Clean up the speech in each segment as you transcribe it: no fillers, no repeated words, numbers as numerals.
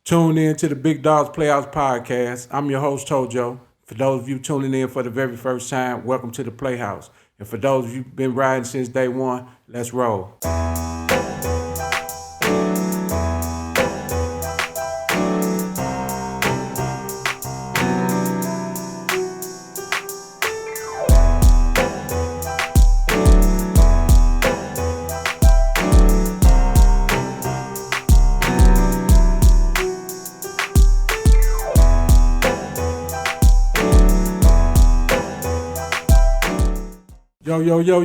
Tune in to the Big Dogs Playhouse podcast. I'm your host, Tojo. For those of you tuning in for the very first time, welcome to the Playhouse. And for those of you who've been riding since day one, let's roll.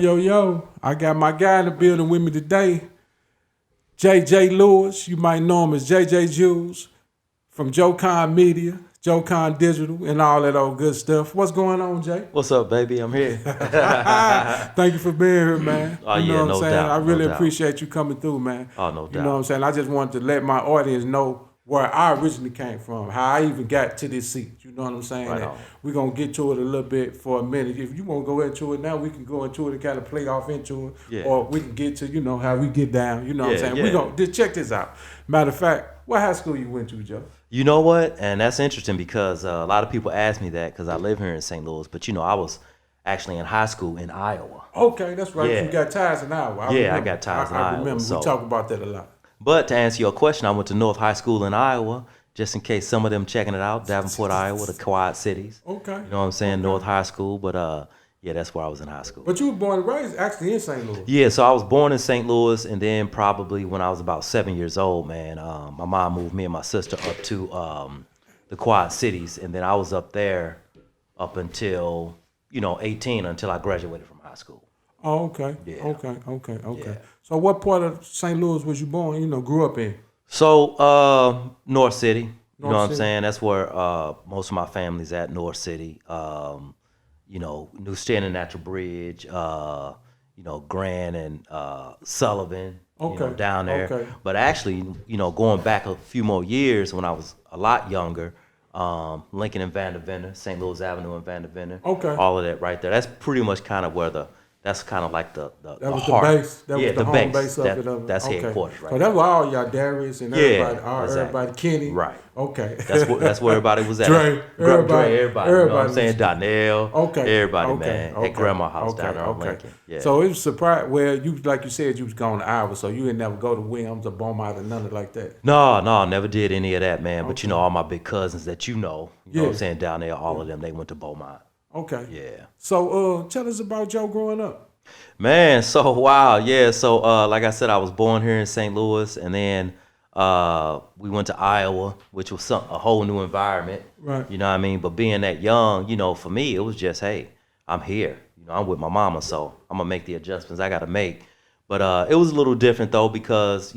Yo. I got my guy in the building with me today, JJ Lewis. You might know him as JJ Jules from JOCON Media, JOCON Digital, and all that old good stuff. What's going on, Jay? What's up, baby? I'm here. Thank you for being here, man. Oh, you know yeah, what no I'm saying? doubt. I really no appreciate you coming through, man. Oh, no doubt. You know what I'm saying? I just wanted to let my audience know where I originally came from, how I even got to this seat. You know what I'm saying? Right on. We're going to get to it a little bit for a minute. If you want to go into it now, we can go into it and kind of play off into it. Yeah. Or we can get to, how we get down. You know what I'm saying? Yeah. We're going to check this out. Matter of fact, what high school you went to, Joe? You know what? And that's interesting because a lot of people ask me that because I live here in St. Louis. But, I was actually in high school in Iowa. Okay, that's right. Yeah. You got ties in Iowa. I got ties in Iowa. I remember. So. We talk about that a lot. But to answer your question, I went to North High School in Iowa, just in case some of them checking it out. Davenport, Iowa, the Quad Cities. Okay. You know what I'm saying? Okay. North High School. But, that's where I was in high school. But you were born and raised actually in St. Louis. Yeah, so I was born in St. Louis, and then probably when I was about 7 years old, man, my mom moved me and my sister up to the Quad Cities, and then I was up there up until 18, until I graduated from high school. Oh, okay. Yeah. Okay. Yeah. So what part of St. Louis was you born, grew up in? So North City, you know what City. I'm saying? That's where most of my family's at, North City. New Stanton Natural Bridge, Grand and Sullivan, Okay. down there. Okay. But actually, going back a few more years when I was a lot younger, Lincoln and Vanderventer, St. Louis Avenue and Vanderventer. Okay. All of that right there. That's pretty much kind of where that's kind of like the That was heart. the base. That was the home base of That- it. That's okay. headquarters, right? So that's where all y'all Darius and Yeah, everybody, exactly. everybody, Kenny. Right. Okay. That's where everybody was at. Dre, everybody. You know what I'm saying? Donnell. Okay. Everybody, okay. man. Okay. At Grandma's house okay. down there on okay. Lincoln. Yeah. So it was surprised. Well, you like you said, you was going to Iowa, so you didn't never go to Williams or Beaumont or none of like that. No, never did any of that, man. But all my big cousins that you know what I'm saying, down there, all of them, they went to Beaumont. Okay. Yeah. So tell us about Joe growing up. Man, so wow, yeah. So like I said, I was born here in St. Louis, and then we went to Iowa, which was a whole new environment. Right. You know what I mean? But being that young, for me, it was just, hey, I'm here. I'm with my mama, so I'm gonna make the adjustments I gotta make. But it was a little different though because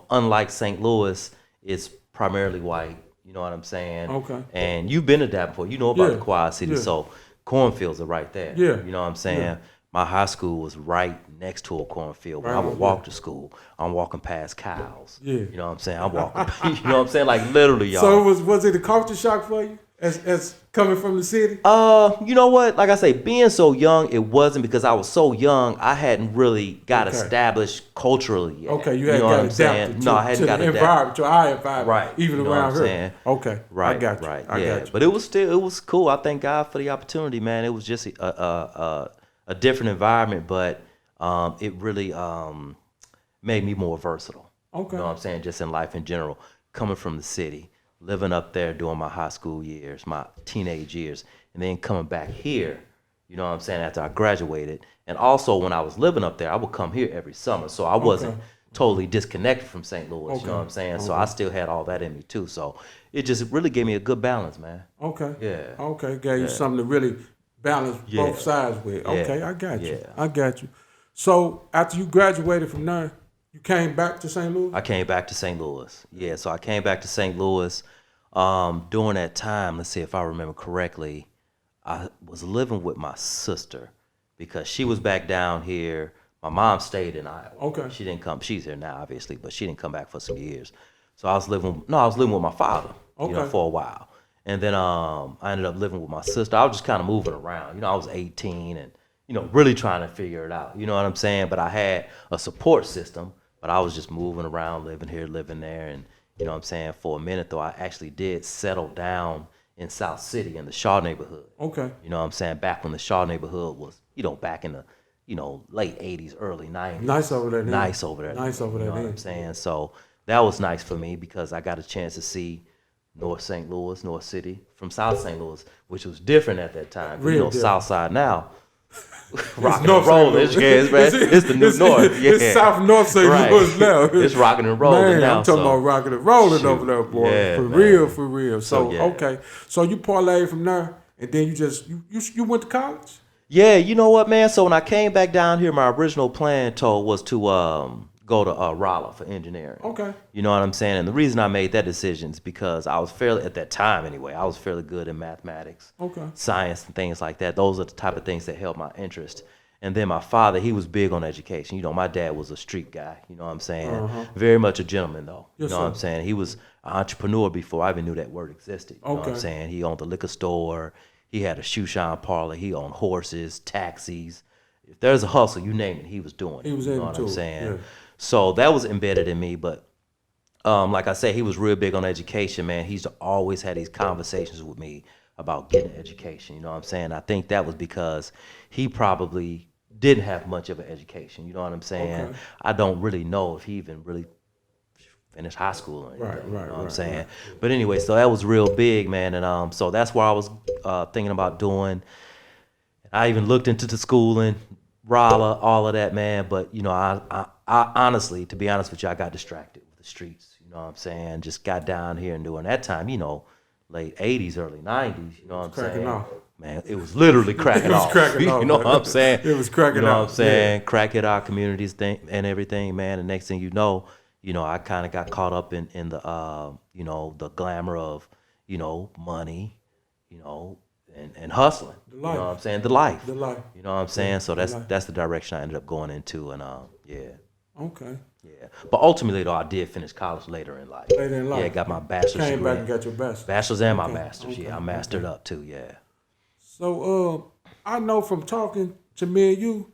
unlike St. Louis, it's primarily white. You know what I'm saying? Okay. And you've been to Davenport. You know about the Quad Cities, Yeah. so cornfields are right there. Yeah. You know what I'm saying? Yeah. My high school was right next to a cornfield. When I Right, would walk to school, I'm walking past cows. Yeah. You know what I'm saying? I'm walking, you know what I'm saying? Like literally, y'all. So was it a culture shock for you as coming from the city? You know what? Like I say, being so young, it wasn't because I was so young. I hadn't really got established culturally yet. Okay, you hadn't got adapted to, I hadn't to got the adapted. environment, to our environment, Right. even You know around what I'm here. saying? Okay, Right, I got you. right, I yeah. got you. But it was cool. I thank God for the opportunity, man. It was just a different environment, but it really made me more versatile. Okay. You know what I'm saying? Just in life in general, coming from the city, living up there during my high school years, my teenage years, and then coming back here, you know what I'm saying, after I graduated. And also when I was living up there, I would come here every summer. So I wasn't totally disconnected from St. Louis, you know what I'm saying? So I still had all that in me too. So it just really gave me a good balance, man. Okay. Yeah. Okay, gave you something to really balance both sides with. Okay, I got you. Yeah. I got you. So after you graduated from there, you came back to St. Louis? I came back to St. Louis. Yeah, so I came back to St. Louis. During that time, let's see if I remember correctly, I was living with my sister because she was back down here. My mom stayed in Iowa. Okay. She didn't come. She's here now, obviously, but she didn't come back for some years. So I was living with my father, for a while. And then I ended up living with my sister. I was just kind of moving around. I was 18 and, really trying to figure it out. You know what I'm saying? But I had a support system, but I was just moving around, living here, living there. And, You know what I'm saying? For a minute, though, I actually did settle down in South City in the Shaw neighborhood. Okay. You know what I'm saying? Back when the Shaw neighborhood was, back in the, late 80s, early 90s. Nice over there. Nice over there. Nice over there. You know what I'm saying? So that was nice for me because I got a chance to see North St. Louis, North City from South St. Louis, which was different at that time. Real South Side now. Rocking North and rolling. St. Louis. It's the new North. Yeah. It's South North St. Right. Louis now. It's rocking and rolling Man, now. I'm talking about rocking and rolling shoot. over there, boy. Yeah, for man. real, for real. So, yeah. okay. So you parlayed from there, and then you just, you went to college? Yeah, you know what, man? So when I came back down here, my original plan was to go to Rolla for engineering. Okay. You know what I'm saying? And the reason I made that decision is because I was at that time anyway, I was fairly good in mathematics, science, and things like that. Those are the type of things that held my interest. And then my father, he was big on education. My dad was a street guy. You know what I'm saying? Very much a gentleman, though. Yes, you know what I'm saying? He was an entrepreneur before I even knew that word existed. You know what I'm saying? He owned a liquor store. He had a shoe shine parlor. He owned horses, taxis. If there's a hustle, you name it, he was doing it. He was you know able what to. I'm saying? Yeah. So that was embedded in me. But like I said, he was real big on education, man. He used to always have these conversations with me about getting an education. You know what I'm saying? I think that was because he probably didn't have much of an education. You know what I'm saying? Okay. I don't really know if he even really finished high school or anything. Right, you know what I'm saying? right. But anyway, so that was real big, man. And so that's what I was thinking about doing. I even looked into the schooling, Rolla, all of that, man. But, I honestly, to be honest with you, I got distracted with the streets. You know what I'm saying? Just got down here and during that time, late 80s, early 90s, you know what I'm saying? Off. Man, it was literally cracking off. Cracking off. You know what I'm saying? It was cracking You know off. what I'm saying? Crack hit our communities and everything, man. And next thing you know, I kind of got caught up in the the glamour of, money, and hustling. The You life. know what I'm saying? The life. The life. You know what I'm saying? So the life. that's the direction I ended up going into, and yeah. Okay. Yeah, but ultimately though, I did finish college later in life. Later in life. Yeah, got my bachelor's Came degree. back and got your bachelor's. Bachelor's and my master's. Yeah, I mastered up too. Yeah. So, I know from talking to me and you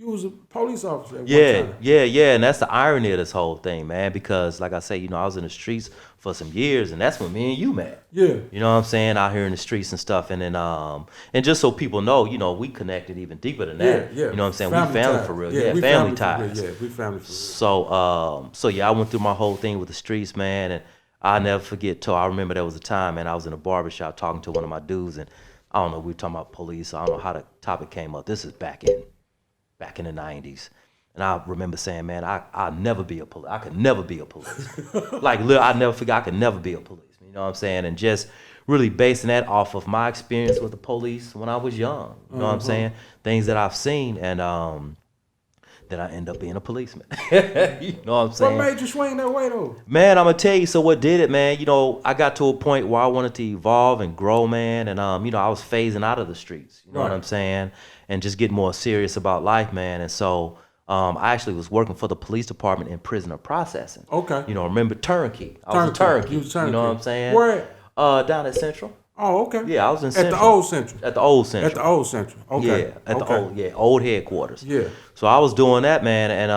was a police officer at one time. Yeah, and that's the irony of this whole thing, man. Because like I say, I was in the streets for some years, and that's when me and you met. Yeah. You know what I'm saying? Out here in the streets and stuff, and then and just so people know, we connected even deeper than that. Yeah. You know what I'm saying? Family we family ties. for real. Yeah, Yeah, we family family for ties. real. Yeah, we family for real. So yeah, I went through my whole thing with the streets, man, and I'll never forget till I remember there was a time, man, I was in a barbershop talking to one of my dudes, and I don't know, we were talking about police. I don't know how the topic came up. This is back in the 90s. And I remember saying, man, I'll never be a police. I could never be a policeman. I never forget, I could never be a policeman. You know what I'm saying? And just really basing that off of my experience with the police when I was young. You know what I'm saying? Things that I've seen, and that I end up being a policeman. You know what I'm saying? What made you swing that way though? Man, I'm gonna tell you. So what did it, man? I got to a point where I wanted to evolve and grow, man. And I was phasing out of the streets. You know what I'm saying? And just getting more serious about life, man. And so I actually was working for the police department in prisoner processing. Okay. Remember turnkey? I was a turnkey. You was turnkey. You know what I'm saying? Where at? Down at Central. Oh, okay. Yeah, I was in Central. At the old Central. At the old Central. At the old Central. Okay. Yeah, at the old headquarters. Yeah. So I was doing that, man, and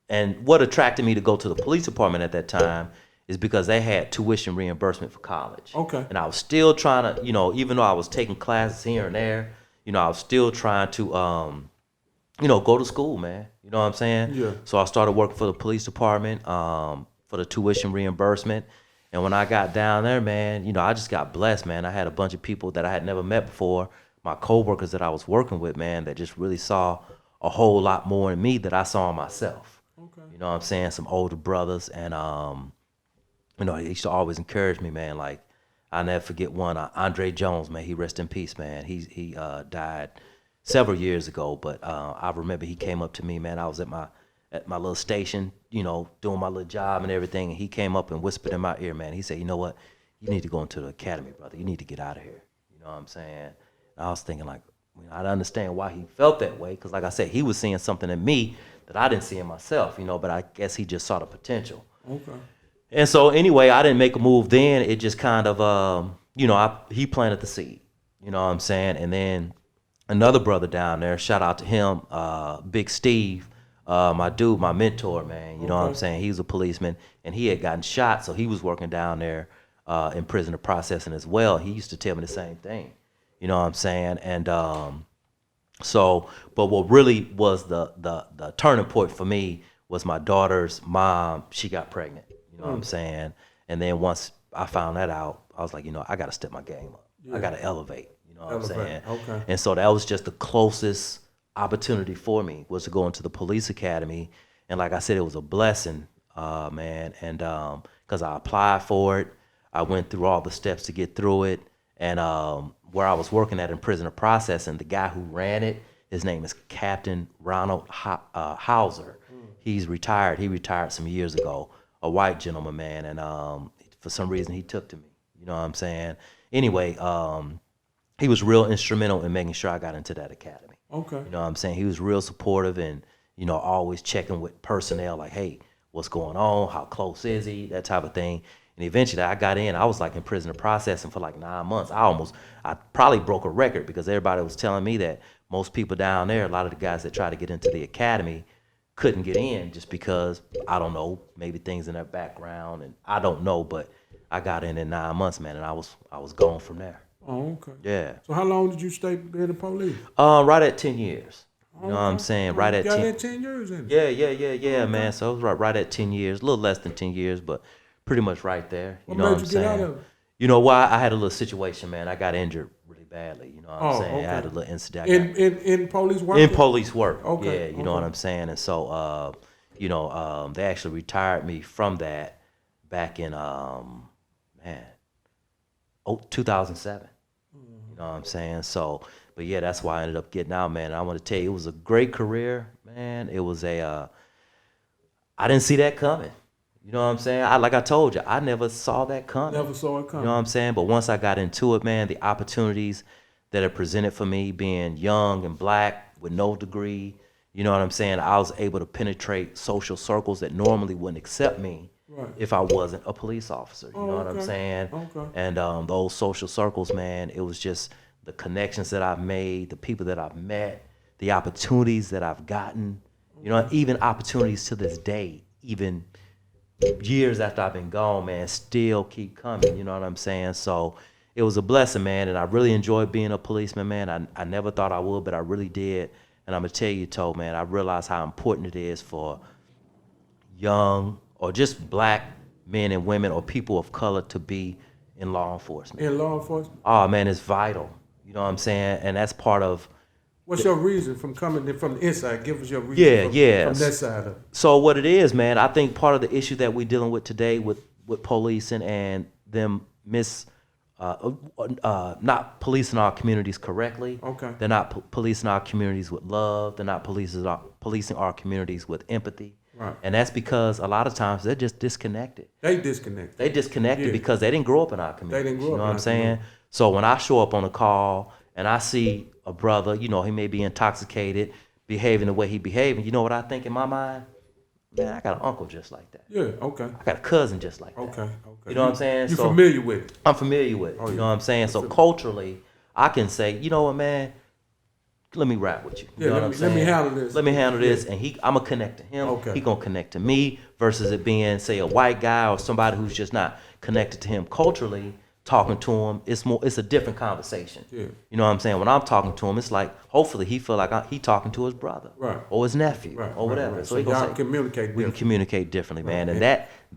and what attracted me to go to the police department at that time is because they had tuition reimbursement for college. Okay. And I was still trying to, even though I was taking classes here and there, I was still trying to go to school, man. You know what I'm saying? Yeah. So I started working for the police department for the tuition reimbursement. And when I got down there, man, I just got blessed, man. I had a bunch of people that I had never met before, my coworkers that I was working with, man, that just really saw a whole lot more in me that I saw in myself. Okay. You know what I'm saying? Some older brothers, and they used to always encourage me, man. Like, I'll never forget one, Andre Jones, man. He rest in peace, man. He died several years ago, but I remember he came up to me, man. I was at my little station, doing my little job and everything, and he came up and whispered in my ear, man. He said, "You know what? You need to go into the academy, brother. You need to get out of here." You know what I'm saying? And I was thinking, like, I understand why he felt that way, because like I said, he was seeing something in me that I didn't see in myself, but I guess he just saw the potential. Okay. And so anyway, I didn't make a move then. It just kind of, he planted the seed. You know what I'm saying? And then another brother down there, shout out to him, Big Steve, my mentor, man, you know what I'm saying? He was a policeman and he had gotten shot, so he was working down there in prisoner processing as well. He used to tell me the same thing, you know what I'm saying? And so, but what really was the turning point for me was my daughter's mom. She got pregnant, you know what I'm saying? And then once I found that out, I was like, you know, I got to step my game up. I got to elevate, you know what I'm saying? Okay. And so that was just the closest opportunity for me, was to go into the police academy. And like I said, it was a blessing, man. And because I applied for it, I went through all the steps to get through it. And where I was working at in prisoner processing, the guy who ran it, his name is Captain Ronald Hauser. He's retired. He retired some years ago, a white gentleman, man. And for some reason, he took to me. You know what I'm saying? Anyway, he was real instrumental in making sure I got into that academy. Okay. You know what I'm saying? He was real supportive and, you know, always checking with personnel like, hey, what's going on? How close is he? That type of thing. And eventually I got in. I was like in prisoner processing for like 9 months. I probably broke a record because everybody was telling me that most people down there, a lot of the guys that try to get into the academy couldn't get in just because, I don't know, maybe things in their background, and I don't know, but I got in 9 months, man, and I was gone from there. Oh, okay. Yeah. So how long did you stay in the police? Right at 10 years. You know what I'm saying? Right at you got 10. in 10 years in it? Yeah, man. So it was right at 10 years, a little less than 10 years, but pretty much right there. You What know made what I'm you get out saying? of it? You know why? I had a little situation, man. I got injured really badly. You know what I'm saying? Okay. I had a little incident. I got- In police work? in police work. Okay, Yeah, you know what I'm saying? And so, you know, they actually retired me from that back in, 2007. You know what I'm saying? So, but yeah, that's why I ended up getting out, man. And I want to tell you, it was a great career, man. It was I didn't see that coming. You know what I'm saying? Like I told you, I never saw that coming. Never saw it You coming. know what I'm saying? But once I got into it, man, the opportunities that are presented for me being young and black with no degree, you know what I'm saying? I was able to penetrate social circles that normally wouldn't accept me if I wasn't a police officer. You know what I'm saying? Okay. And those social circles, man, it was just the connections that I've made, the people that I've met, the opportunities that I've gotten, you know, even opportunities to this day, even years after I've been gone, man, still keep coming. You know what I'm saying? So it was a blessing, man, and I really enjoyed being a policeman, man. I never thought I would, but I really did. And I'm gonna tell you, Toe, man, I realized how important it is for young or just black men and women or people of color to be in law enforcement. In law enforcement? Oh man, it's vital. You know what I'm saying? And that's part of. What's your reason from coming in from the inside? Give us your reason from that side of it. So what it is, man, I think part of the issue that we're dealing with today with policing and them not policing our communities correctly. Okay. They're not policing our communities with love. They're not policing our communities with empathy. Right. And that's because a lot of times they're just disconnected. They disconnected. They disconnected because they didn't grow up in our community. They didn't grow You up know in what I'm our saying? community. So when I show up on a call and I see a brother, you know, he may be intoxicated, behaving the way he behaving, you know what I think in my mind? Man, I got an uncle just like that. Yeah, okay. I got a cousin just like that. Okay. You know what I'm saying? You're So familiar with it. I'm familiar with it. You know what I'm saying? So culturally, I can say, you know what, man, let me rap with you. You know what I'm saying? Let me handle this. Let me handle this, and I'm gonna connect to him. Okay. He gonna connect to me versus it being, say, a white guy or somebody who's just not connected to him culturally. Talking to him, it's a different conversation. Yeah. You know what I'm saying? When I'm talking to him, it's like hopefully he feel like he talking to his brother, or his nephew, or whatever. Right. So, So he gonna y'all say, communicate we can differently. communicate differently, man, and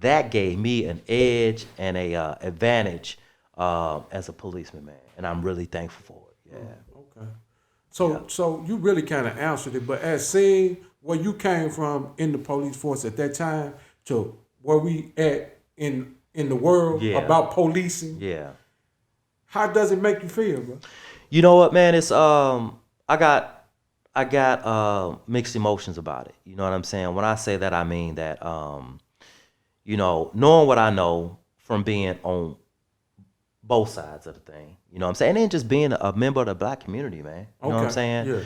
that gave me an edge and a advantage as a policeman, man, and I'm really thankful for it. Yeah. Okay. So you really kind of answered it, but as seeing where you came from in the police force at that time to where we at in the world about policing, how does it make you feel, bro? You know what, man? It's I got mixed emotions about it. You know what I'm saying? When I say that, I mean that you know, knowing what I know from being on both sides of the thing, you know what I'm saying? And then just being a member of the black community, man. You know what I'm saying? Yeah.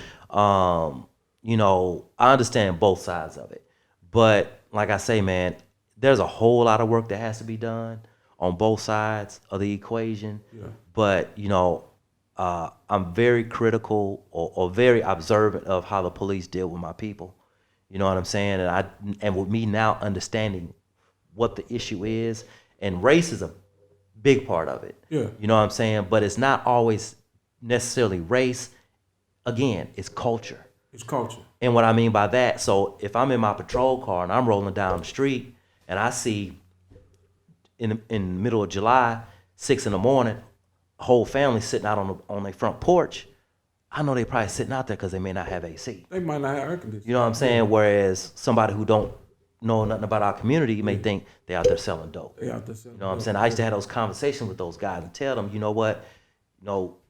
You know, I understand both sides of it. But like I say, man, there's a whole lot of work that has to be done on both sides of the equation. Yeah. But, you know, I'm very critical or very observant of how the police deal with my people. You know what I'm saying? And with me now understanding what the issue is, and race is a big part of it. Yeah. You know what I'm saying? But it's not always necessarily race. Again, it's culture. It's culture. And what I mean by that, so if I'm in my patrol car and I'm rolling down the street and I see in the middle of July, 6 in the morning, a whole family sitting out on their front porch, I know they probably sitting out there because they may not have AC. They might not have air conditioning. You know what I'm saying? Whereas somebody who don't know nothing about our community may think they out there selling dope. They out there selling You know what I'm dope. saying? I used to have those conversations with those guys and tell them, you know what,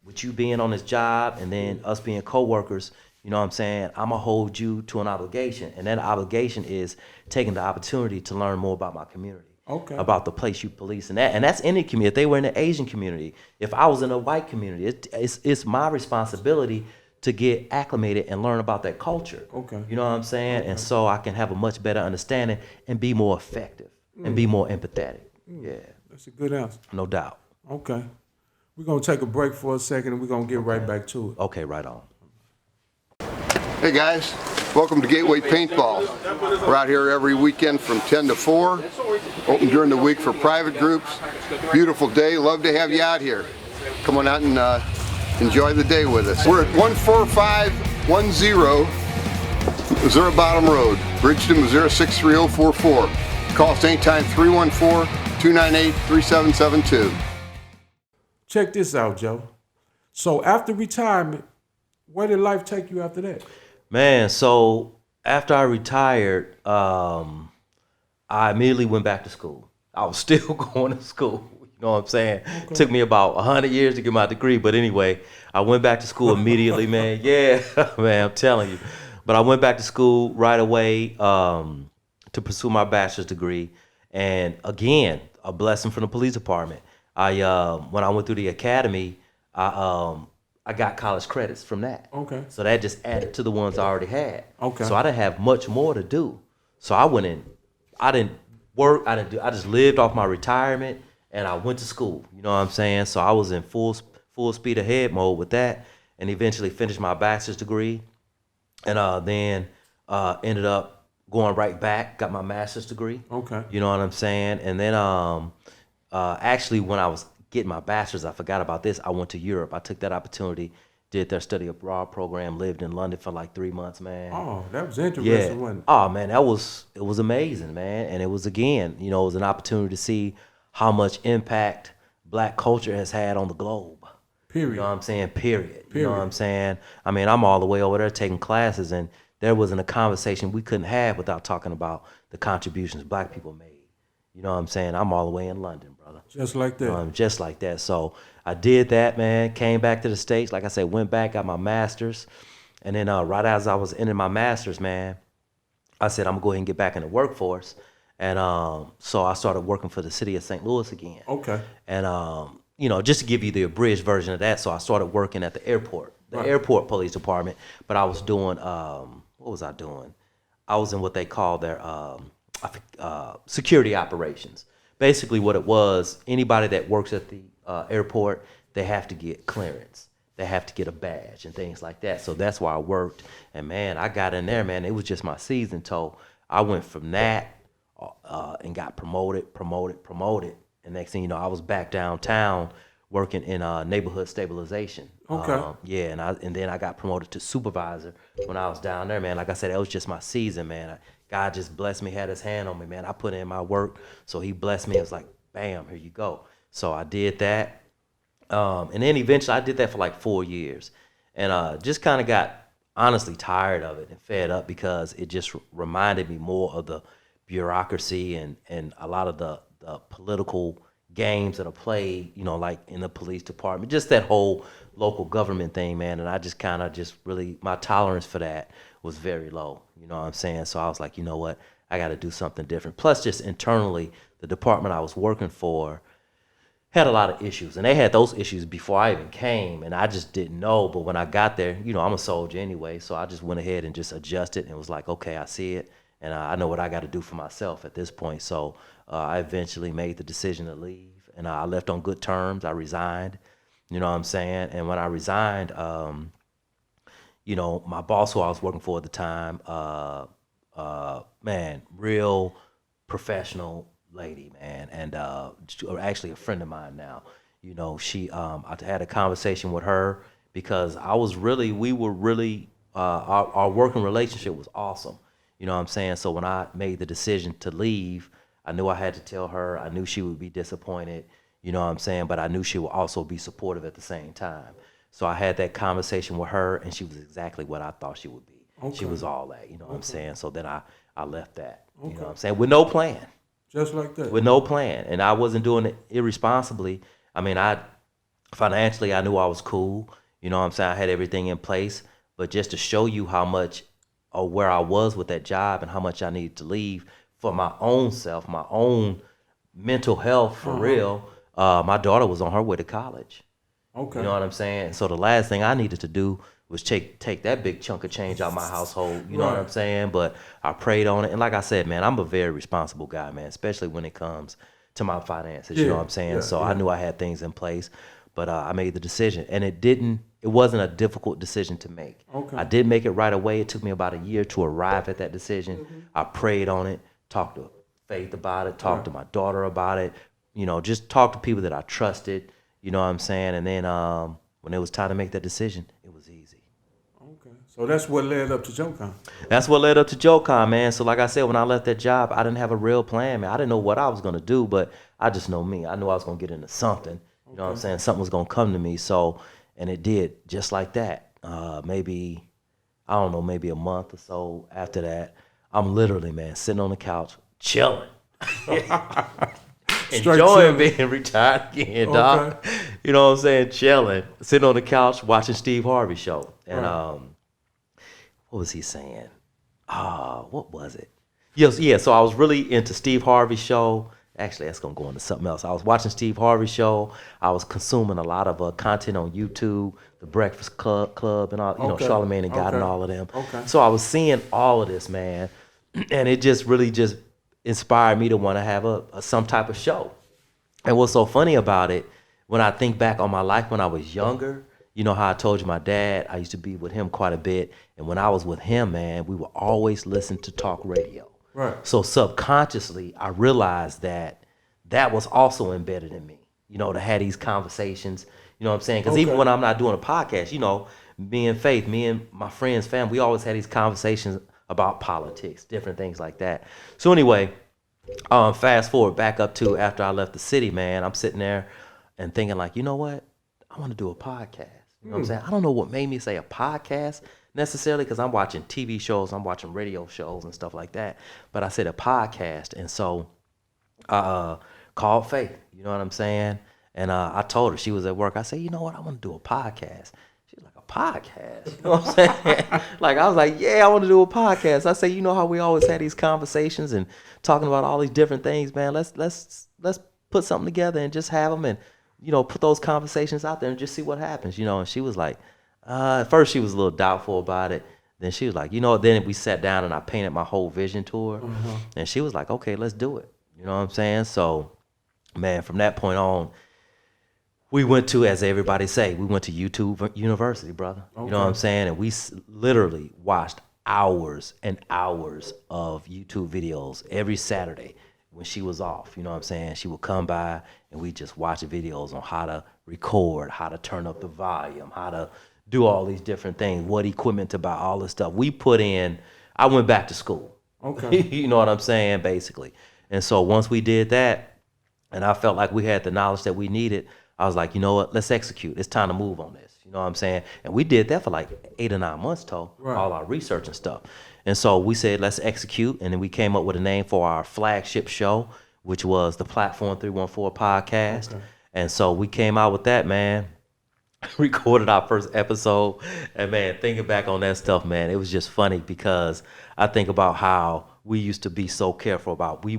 with you being on this job and then us being coworkers, you know what I'm saying, I'm gonna hold you to an obligation. And that obligation is taking the opportunity to learn more about my community. Okay. About the place you police, and that's any community. If they were in the Asian community, if I was in a white community, it's my responsibility to get acclimated and learn about that culture. Okay. You know what I'm saying? And so I can have a much better understanding and be more effective and be more empathetic. Yeah. That's a good answer. No doubt. Okay. We're going to take a break for a second and we're going to get right back to it. Okay, right on. Hey guys, welcome to Gateway Paintball. We're out here every weekend from 10 to 4, open during the week for private groups. Beautiful day, love to have you out here. Come on out and enjoy the day with us. We're at 14510 Missouri Bottom Road, Bridgeton, Missouri 63044. Call us anytime, 314-298-3772. Check this out, Joe. So after retirement, where did life take you after that? Man, so after I retired, I immediately went back to school. I was still going to school. You know what I'm saying? Okay. Took me about 100 years to get my degree. But anyway, I went back to school immediately, man. Yeah, man, I'm telling you. But I went back to school right away to pursue my bachelor's degree. And again, a blessing from the police department. When I went through the academy, I got college credits from that. Okay. So that just added to the ones I already had. Okay. So I didn't have much more to do. So I went in. I didn't work. I just lived off my retirement, and I went to school. You know what I'm saying? So I was in full speed ahead mode with that, and eventually finished my bachelor's degree, and then ended up going right back, got my master's degree. Okay. You know what I'm saying? And then actually when I was getting my bachelor's, I forgot about this. I went to Europe. I took that opportunity, did their study abroad program, lived in London for like 3 months, man. Oh, that was interesting, wasn't it? Oh man, it was amazing, man. And it was, again, it was an opportunity to see how much impact Black culture has had on the globe. Period. You know what I'm saying? Period. You know what I'm saying? I mean, I'm all the way over there taking classes, and there wasn't a conversation we couldn't have without talking about the contributions Black people made. You know what I'm saying? I'm all the way in London, brother. Just like that. Just like that. So I did that, man. Came back to the States. Like I said, went back, got my master's. And then right as I was ending my master's, man, I said, I'm going to go ahead and get back in the workforce. And so I started working for the city of St. Louis again. Okay. And, just to give you the abridged version of that, so I started working at the airport, airport police department. But I was doing, what was I doing? I was in what they call their security operations. Basically what it was, anybody that works at the airport, they have to get clearance. They have to get a badge and things like that. So that's why I worked. And man, I got in there, man. It was just my season. So I went from that and got promoted. And next thing you know, I was back downtown working in neighborhood stabilization. Okay. And then I got promoted to supervisor when I was down there, man. Like I said, that was just my season, man. God just blessed me, had his hand on me, man. I put in my work, so he blessed me. It was like, bam, here you go. So I did that. And then eventually I did that for like 4 years. And just kind of got honestly tired of it and fed up because it just reminded me more of the bureaucracy and a lot of the political games that are played, like in the police department, just that whole local government thing, man. And I just kind of really, my tolerance for that was very low, you know what I'm saying? So I was like, you know what, I got to do something different. Plus just internally, the department I was working for had a lot of issues, and they had those issues before I even came, and I just didn't know. But when I got there, I'm a soldier anyway, so I just went ahead and just adjusted and was like, okay, I see it, and I know what I got to do for myself at this point. So I eventually made the decision to leave, and I left on good terms. I resigned, you know what I'm saying? And when I resigned, my boss who I was working for at the time, man, real professional lady, man, and actually a friend of mine now. You know, I had a conversation with her because we were really, our working relationship was awesome. You know what I'm saying? So when I made the decision to leave, I knew I had to tell her. I knew she would be disappointed, you know what I'm saying? But I knew she would also be supportive at the same time. So I had that conversation with her, and she was exactly what I thought she would be. Okay. She was all that, you know what I'm saying? So then I left that, you know what I'm saying? With no plan. Just like that. With no plan. And I wasn't doing it irresponsibly. I mean, financially, I knew I was cool. You know what I'm saying? I had everything in place. But just to show you how much or where I was with that job and how much I needed to leave for my own self, my own mental health for real, my daughter was on her way to college. Okay. You know what I'm saying? So the last thing I needed to do was take that big chunk of change out of my household. You know what I'm saying? But I prayed on it. And like I said, man, I'm a very responsible guy, man, especially when it comes to my finances. You know what I'm saying? So I knew I had things in place. But I made the decision. And it wasn't a difficult decision to make. Okay. I did make it right away. It took me about a year to arrive at that decision. Mm-hmm. I prayed on it, talked to Faith about it, talked to my daughter about it, you know, just talked to people that I trusted, you know what I'm saying? And then when it was time to make that decision, it was easy. Okay. So that's what led up to JOCON. That's what led up to JOCON, man. So like I said, when I left that job, I didn't have a real plan, man. I didn't know what I was going to do, but I just know me. I knew I was going to get into something. You know what I'm saying? Something was going to come to me. So, and it did just like that. Maybe a month or so after that, I'm literally, man, sitting on the couch, chilling. Enjoying being retired again, dog. You know what I'm saying? Chilling, sitting on the couch, watching Steve Harvey show. And what was he saying? What was it? Yes, so I was really into Steve Harvey show. Actually, that's going to go into something else. I was watching Steve Harvey show. I was consuming a lot of content on YouTube, The Breakfast Club and all, you know, Charlamagne and God and all of them. Okay. So I was seeing all of this, man. And it just really just inspired me to want to have some type of show. And what's so funny about it, when I think back on my life when I was younger, you know how I told you my dad, I used to be with him quite a bit. And when I was with him, man, we would always listen to talk radio. Right. So subconsciously, I realized that was also embedded in me, you know, to have these conversations, you know what I'm saying? Because even when I'm not doing a podcast, you know, me and Faith, me and my friends, family, we always had these conversations about politics, different things like that. So anyway, fast forward back up to after I left the city, man, I'm sitting there and thinking like, you know what? I want to do a podcast. You know what I'm saying? I don't know what made me say a podcast necessarily, because I'm watching TV shows, I'm watching radio shows and stuff like that. But I said a podcast. And so I called Faith, you know what I'm saying? And I told her, she was at work. I said, you know what? I want to do a podcast. She's like, a podcast? You know what I'm saying? Like, I was like, yeah, I want to do a podcast. I say, you know how we always had these conversations and talking about all these different things, man. Let's put something together and just have them and, you know, put those conversations out there and just see what happens, you know? And she was like, at first she was a little doubtful about it. Then she was like, you know, then we sat down and I painted my whole vision to her. Mm-hmm. And she was like, okay, let's do it. You know what I'm saying? So, man, from that point on, we went to, as everybody say, we went to YouTube University, brother. Okay. You know what I'm saying? And we literally watched hours and hours of YouTube videos every Saturday when she was off. You know what I'm saying? She would come by and we just watch videos on how to record, how to turn up the volume, how to do all these different things, what equipment to buy, all this stuff. I went back to school. Okay. You know what I'm saying, basically. And so once we did that, and I felt like we had the knowledge that we needed, I was like, you know what, let's execute. It's time to move on this. You know what I'm saying? And we did that for like 8 or 9 months, all our research and stuff. And so we said, let's execute. And then we came up with a name for our flagship show, which was the Platform 314 podcast. Okay. And so we came out with that, man. Recorded our first episode, and man, thinking back on that stuff, man, it was just funny because I think about how we used to be so careful about, we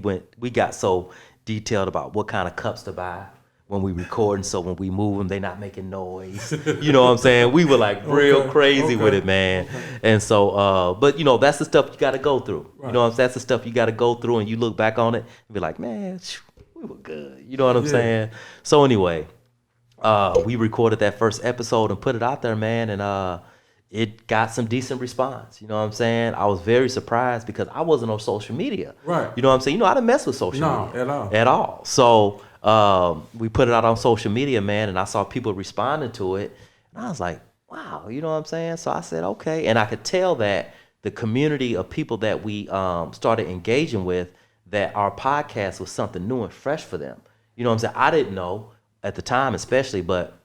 got so detailed about what kind of cups to buy when we recording, so when we move them, they not making noise. You know what I'm saying? We were like real crazy with it, man. Okay. And so, but you know, that's the stuff you got to go through. Right. You know, that's the stuff you got to go through, and you look back on it and be like, man, we were good. You know what I'm saying? So anyway. We recorded that first episode and put it out there, man, and it got some decent response. You know what I'm saying? I was very surprised because I wasn't on social media. Right. You know what I'm saying? You know, I didn't mess with social media. No, at all. So we put it out on social media, man, and I saw people responding to it. And I was like, wow, you know what I'm saying? So I said, okay. And I could tell that the community of people that we started engaging with, that our podcast was something new and fresh for them. You know what I'm saying? I didn't know at the time especially, but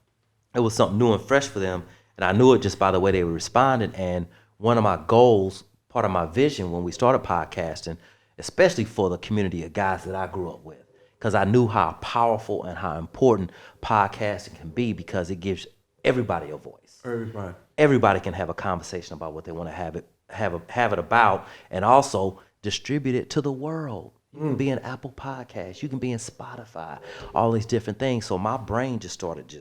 it was something new and fresh for them. And I knew it just by the way they were responding. And one of my goals, part of my vision when we started podcasting, especially for the community of guys that I grew up with, because I knew how powerful and how important podcasting can be, because it gives everybody a voice. Everybody can have a conversation about what they want to have it about, and also distribute it to the world. You can be in Apple Podcasts, you can be in Spotify, all these different things. So my brain just started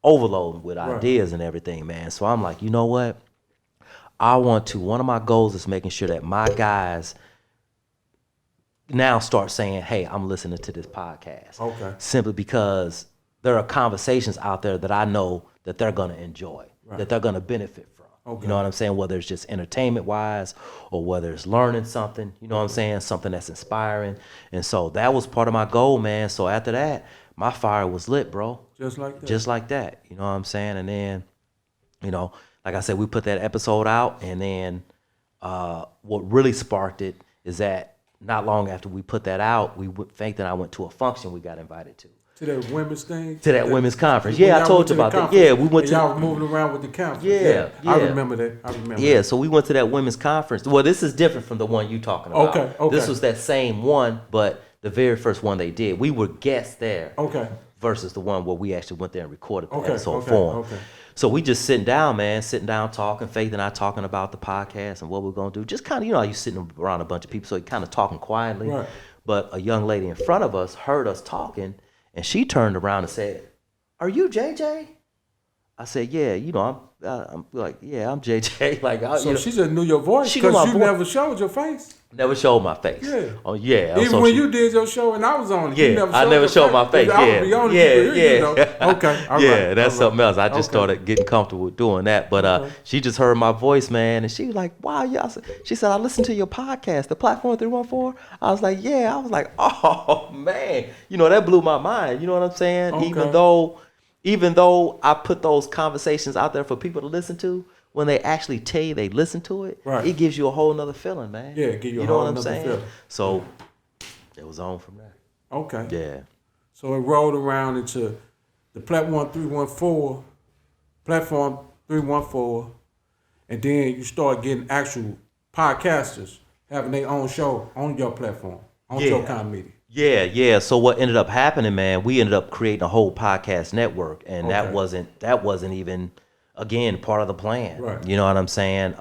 overloading with ideas and everything, man. So I'm like, you know what? One of my goals is making sure that my guys now start saying, hey, I'm listening to this podcast. Okay. Simply because there are conversations out there that I know that they're going to enjoy, that they're going to benefit from. Okay. You know what I'm saying? Whether it's just entertainment wise or whether it's learning something, you know what I'm saying? Something that's inspiring. And so that was part of my goal, man. So after that, my fire was lit, bro. Just like that. Just like that. You know what I'm saying? And then, you know, like I said, we put that episode out, and then what really sparked it is that not long after we put that out, Faith and I went to a function we got invited to. To that women's thing? To that women's conference. Yeah, I told you about that. Yeah, we went to. Y'all was moving around with the conference. Yeah. I remember that. Yeah, so we went to that women's conference. Well, this is different from the one you talking about. Okay. This was that same one, but the very first one they did. We were guests there. Okay. Versus the one where we actually went there and recorded the episode for them. Okay. So we just sitting down, talking. Faith and I talking about the podcast and what we're gonna do. Just kind of, you know, you sitting around a bunch of people, so you kind of talking quietly. Right. But a young lady in front of us heard us talking, and she turned around and said, "Are you JJ?" I said, "Yeah, you know, I'm like, yeah, I'm JJ." Like, so you know, she just knew your voice because you never showed your face. Never showed my face. Yeah. Oh yeah. Even when you did your show and I was on it, yeah, you I never showed my face. I would be on it, you know. Okay. All right. That's something else. I just started getting comfortable with doing that. But she just heard my voice, man, and she was like, "Wow, yeah." She said, "I listened to your podcast, the Platform 314." I was like, "Yeah." I was like, "Oh man," you know, that blew my mind. You know what I'm saying? Okay. Even though I put those conversations out there for people to listen to, when they actually tell you they listen to it, it gives you a whole nother feeling, man. Yeah, it gives you a whole nother feeling. So it was on from there. Okay. Yeah. So it rolled around into the Platform 314, and then you start getting actual podcasters having their own show on your platform, on JOCON Media. Yeah. So what ended up happening, man, we ended up creating a whole podcast network, and that wasn't even, again, part of the plan. Right. You know what I'm saying?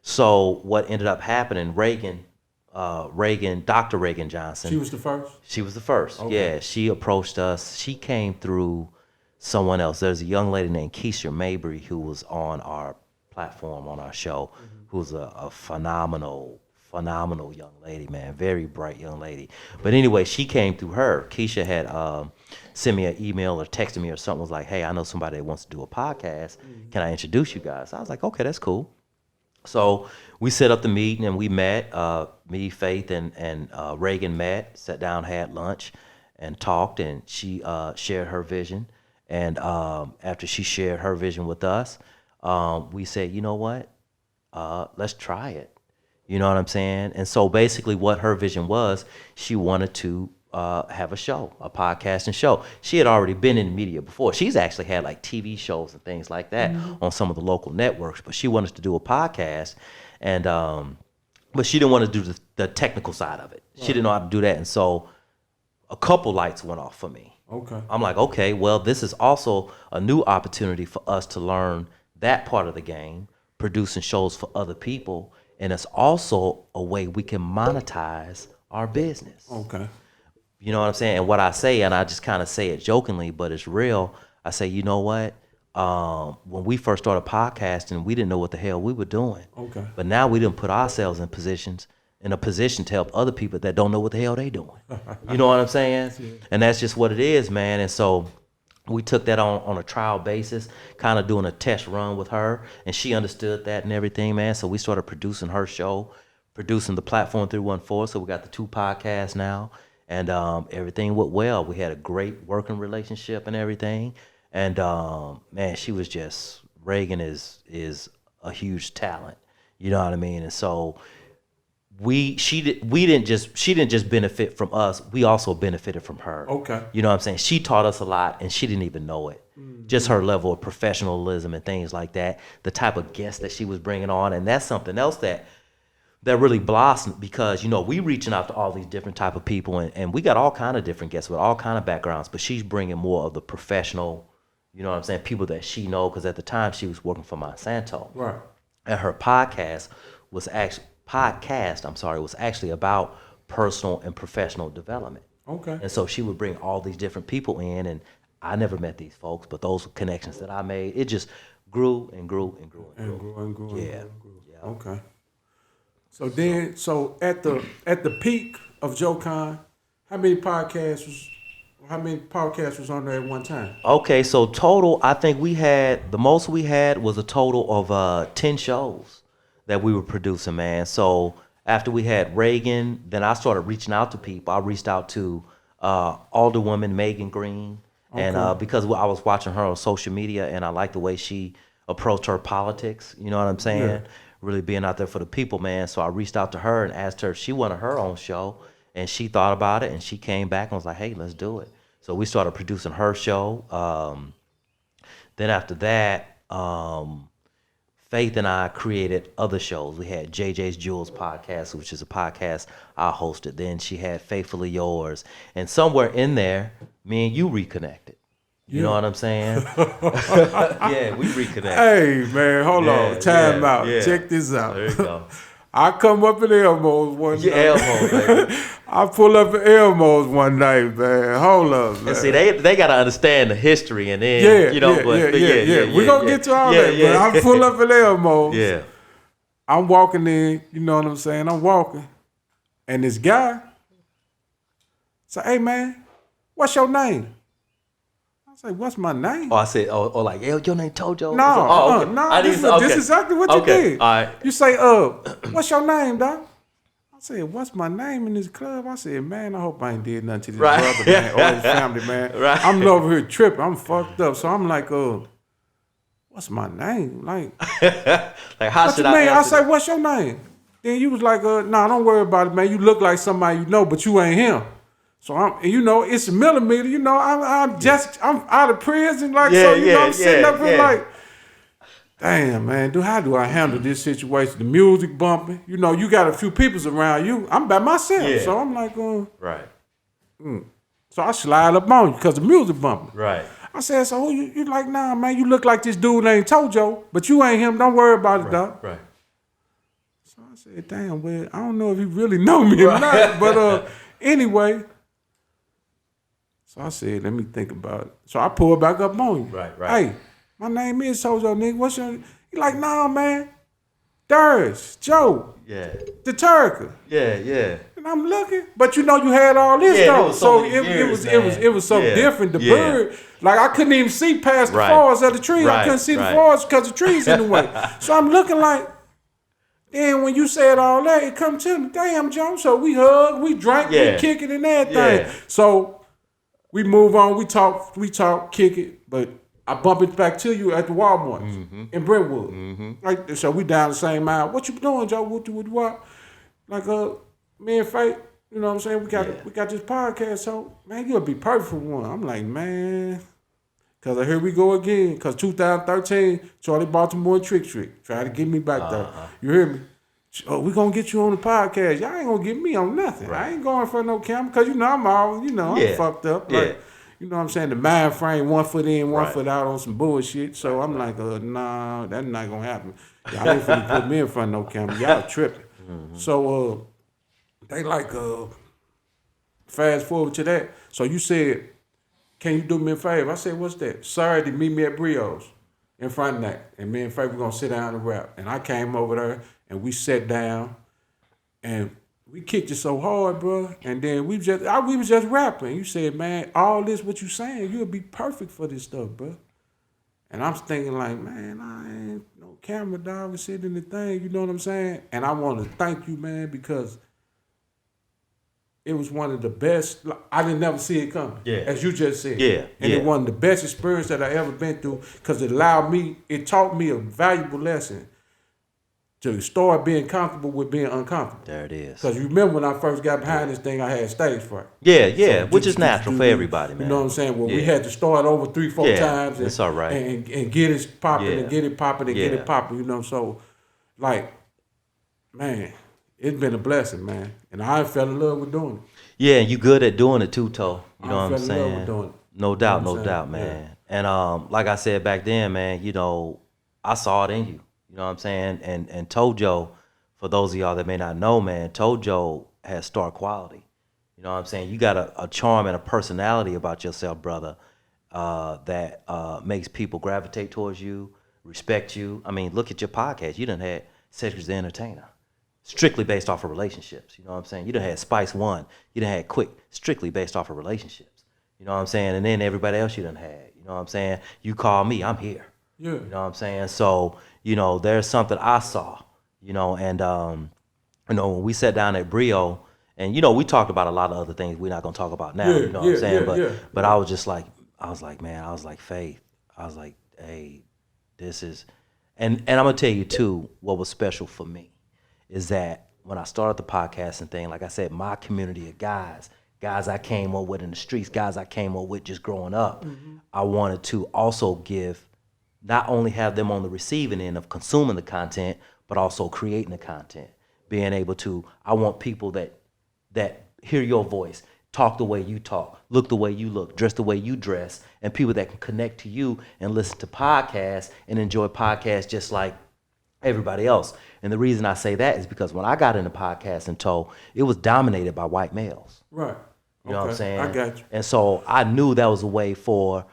So what ended up happening, Dr. Reagan Johnson. She was the first? She was the first. Okay. Yeah, she approached us. She came through someone else. There's a young lady named Keisha Mabry who was on our platform, on our show, who's a phenomenal young lady, man. Very bright young lady. But anyway, she came through her. Keisha had sent me an email or texted me or something, was like, "Hey, I know somebody that wants to do a podcast. Can I introduce you guys?" I was like, "Okay, that's cool." So we set up the meeting and we met. Me, Faith, and Reagan met, sat down, had lunch, and talked. And she shared her vision. And after she shared her vision with us, we said, "You know what? Let's try it." You know what I'm saying? And so basically what her vision was, she wanted to have a show, a podcasting show. She had already been in media before. She's actually had like TV shows and things like that on some of the local networks, but she wanted to do a podcast, and but she didn't want to do the technical side of it. Right. She didn't know how to do that. And so a couple lights went off for me. Okay. I'm like, okay, well, this is also a new opportunity for us to learn that part of the game, producing shows for other people. And it's also a way we can monetize our business. Okay. You know what I'm saying? And what I say, and I just kind of say it jokingly, but it's real. I say, you know what? When we first started podcasting, we didn't know what the hell we were doing. Okay. But now we didn't put ourselves in a position to help other people that don't know what the hell they doing. You know what I'm saying? Yeah. And that's just what it is, man. And so we took that on a trial basis, kind of doing a test run with her, and she understood that and everything, man. So we started producing her show, producing the Platform 314. So we got the 2 podcasts now, and everything went well. We had a great working relationship and everything, and man, she was just Reagan is a huge talent, you know what I mean? And so she didn't just benefit from us, we also benefited from her. Okay. You know what I'm saying? She taught us a lot and she didn't even know it. Just her level of professionalism and things like that, the type of guests that she was bringing on, and that's something else that really blossomed, because we reaching out to all these different type of people, and we got all kind of different guests with all kind of backgrounds, but she's bringing more of the professional, you know what I'm saying, people that she know, because at the time she was working for Monsanto. Right. And her podcast was actually about personal and professional development. Okay. And so she would bring all these different people in, and I never met these folks, but those connections that I made, it just grew and grew and grew and grew. And grew. Yeah. Okay. So at the peak of JOCON, how many podcasts was on there at one time? Okay, so total, I think the most we had was a total of 10 shows that we were producing, man. So after we had Reagan, then I started reaching out to people. I reached out to Alderwoman Megan Green, and because I was watching her on social media, and I liked the way she approached her politics, you know what I'm saying? Yeah. Really being out there for the people, man. So I reached out to her and asked her if she wanted her own show, and she thought about it, and she came back and was like, hey, let's do it. So we started producing her show. Then after that, Faith and I created other shows. We had JJ's Jewels podcast, which is a podcast I hosted. Then she had Faithfully Yours. And somewhere in there, me and you reconnected. You know what I'm saying? Yeah, we reconnected. Hey, man, hold on. Time out. Yeah. Check this out. There you go. I come up in Elmo's one night. Elmo, baby. I pull up in Elmo's one night, man. Hold up, man. And see, they got to understand the history, and then, Yeah. We're going to get to all that, yeah. but I pull up in Elmo's. Yeah. I'm walking in, you know what I'm saying? I'm walking. And this guy said, hey, man, what's your name? I said, what's my name? Oh, I said, like, your name Tojo? No, this is exactly what you did. All right. You say, what's your name, dog? I said, what's my name in this club? I said, man, I hope I ain't did nothing to this brother, man, or his family, man. Right. I'm over here tripping. I'm fucked up. So I'm like, what's my name? Like how should I answer I said, what's your name? Then you was like, nah, don't worry about it, man. You look like somebody you know, but you ain't him. So it's a millimeter, I'm out of prison, like, I'm sitting up here like, damn, man, how do I handle this situation? The music bumping, you got a few peoples around you. I'm by myself, so I'm like, right. So I slide up on you because the music bumping. Right. I said, so who you like, nah, man, you look like this dude named Tojo, but you ain't him. Don't worry about it, dog. Right. So I said, damn, well, I don't know if he really know me or not, but anyway. So I said, let me think about it. So I pulled back up on you. Right. Hey, my name is Tojo, nigga. What's your name? He like, nah, man. Durs, Joe. Yeah. The Turker. Yeah. And I'm looking, but you had all this though. So it was so different. The bird, like I couldn't even see past the forest of the trees. I couldn't see the forest because the trees in the way. So I'm looking like, then when you said all that, it come to me, damn, Joe. So we hugged, we drank, we kick it and everything. Yeah. So we move on, we talk, kick it, but I bump it back to you at the Walmart in Brentwood. Like, so we down the same aisle. What you doing, Joe? What? Like, me and Faith, you know what I'm saying? We got this podcast, so man, you'll be perfect for one. I'm like, man, cause here we go again. Cause 2013, Charlie Baltimore and Trick try to get me back there. You hear me? Oh, we gonna get you on the podcast. Y'all ain't gonna get me on nothing. I ain't going for no camera, cause I'm all, I'm fucked up. Like, you know what I'm saying? The mind frame, 1 foot in, 1 foot out on some bullshit. So I'm like, nah, that's not gonna happen. Y'all ain't finna put me in front of no camera. Y'all tripping. So they like, fast forward to that. So you said, can you do me a favor? I said, what's that? Saturday, meet me at Brio's in front of that. And me and Faith, we're gonna sit down and rap. And I came over there and we sat down and we kicked it so hard, bro. And then we was just rapping. You said, man, all this what you saying, you'll be perfect for this stuff, bro. And I'm thinking like, man, I ain't no camera dog and sitting in the thing, you know what I'm saying? And I want to thank you, man, because it was one of the best. I didn't never see it coming, as you just said. And it was one of the best experience that I ever been through because it taught me a valuable lesson to start being comfortable with being uncomfortable. There it is. Because you remember when I first got behind this thing, I had stage fright. So which is natural for everybody, man. You know what I'm saying? Well, we had to start over 3-4 times. It's all right. And get it popping and get it popping and get it popping, you know? So, like, man, it's been a blessing, man. And I fell in love with doing it. Yeah, and you good at doing it too, Toe. You know what I'm I fell in love saying? with doing it. No doubt, man. And like I said back then, man, you know, I saw it in you. You know what I'm saying? And Tojo, for those of y'all that may not know, man, Tojo has star quality. You know what I'm saying? You got a charm and a personality about yourself, brother, that makes people gravitate towards you, respect you. I mean, look at your podcast. You done had Cedric the Entertainer, strictly based off of relationships. You know what I'm saying? You done had Spice One. You done had Quick, strictly based off of relationships. You know what I'm saying? And then everybody else you done had. You know what I'm saying? You call me, I'm here. Yeah. You know what I'm saying? So, you know, there's something I saw, you know, and, you know, when we sat down at Brio, and, you know, we talked about a lot of other things we're not going to talk about now, you know what I'm saying? But I was just like, Faith, I was like, hey, this is, and I'm going to tell you, too, what was special for me is that when I started the podcast and thing, like I said, my community of guys I came up with in the streets, guys I came up with just growing up, I wanted to also give, not only have them on the receiving end of consuming the content, but also creating the content. Being able to, I want people that hear your voice, talk the way you talk, look the way you look, dress the way you dress, and people that can connect to you and listen to podcasts and enjoy podcasts just like everybody else. And the reason I say that is because when I got into podcasting, Toe, it was dominated by white males. Right. You know what I'm saying? I got you. And so I knew that was a way for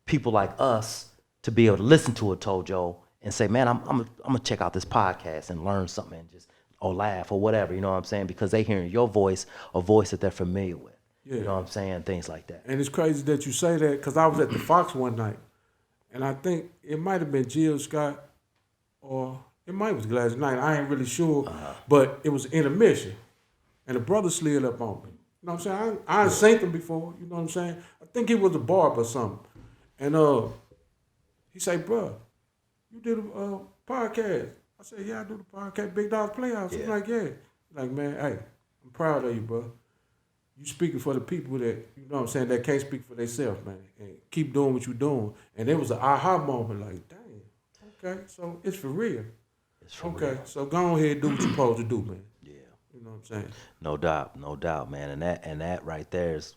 people like us to be able to listen to a Tojo and say, man, I'm gonna check out this podcast and learn something and just, or laugh or whatever, you know what I'm saying? Because they hearing your voice, a voice that they're familiar with. You know what I'm saying? Things like that. And it's crazy that you say that because I was at the Fox one night, and I think it might have been Jill Scott or it might have been Gladys Knight. I ain't really sure, but it was intermission, and the brother slid up on me. You know what I'm saying? I ain't seen him before. You know what I'm saying? I think he was a barber or something, and he say, "Bro, you did a podcast." I said, "Yeah, I do the podcast, Big Dog Playhouse." He's like, "Yeah." Like, man, hey, I'm proud of you, bro. You speaking for the people that, you know what I'm saying, that can't speak for themselves, man. And keep doing what you're doing. And it was an aha moment, like, dang, okay, so it's for real. It's for okay, real. so go on ahead and do what you're supposed to do, man. Yeah. You know what I'm saying? No doubt, man. And that right there is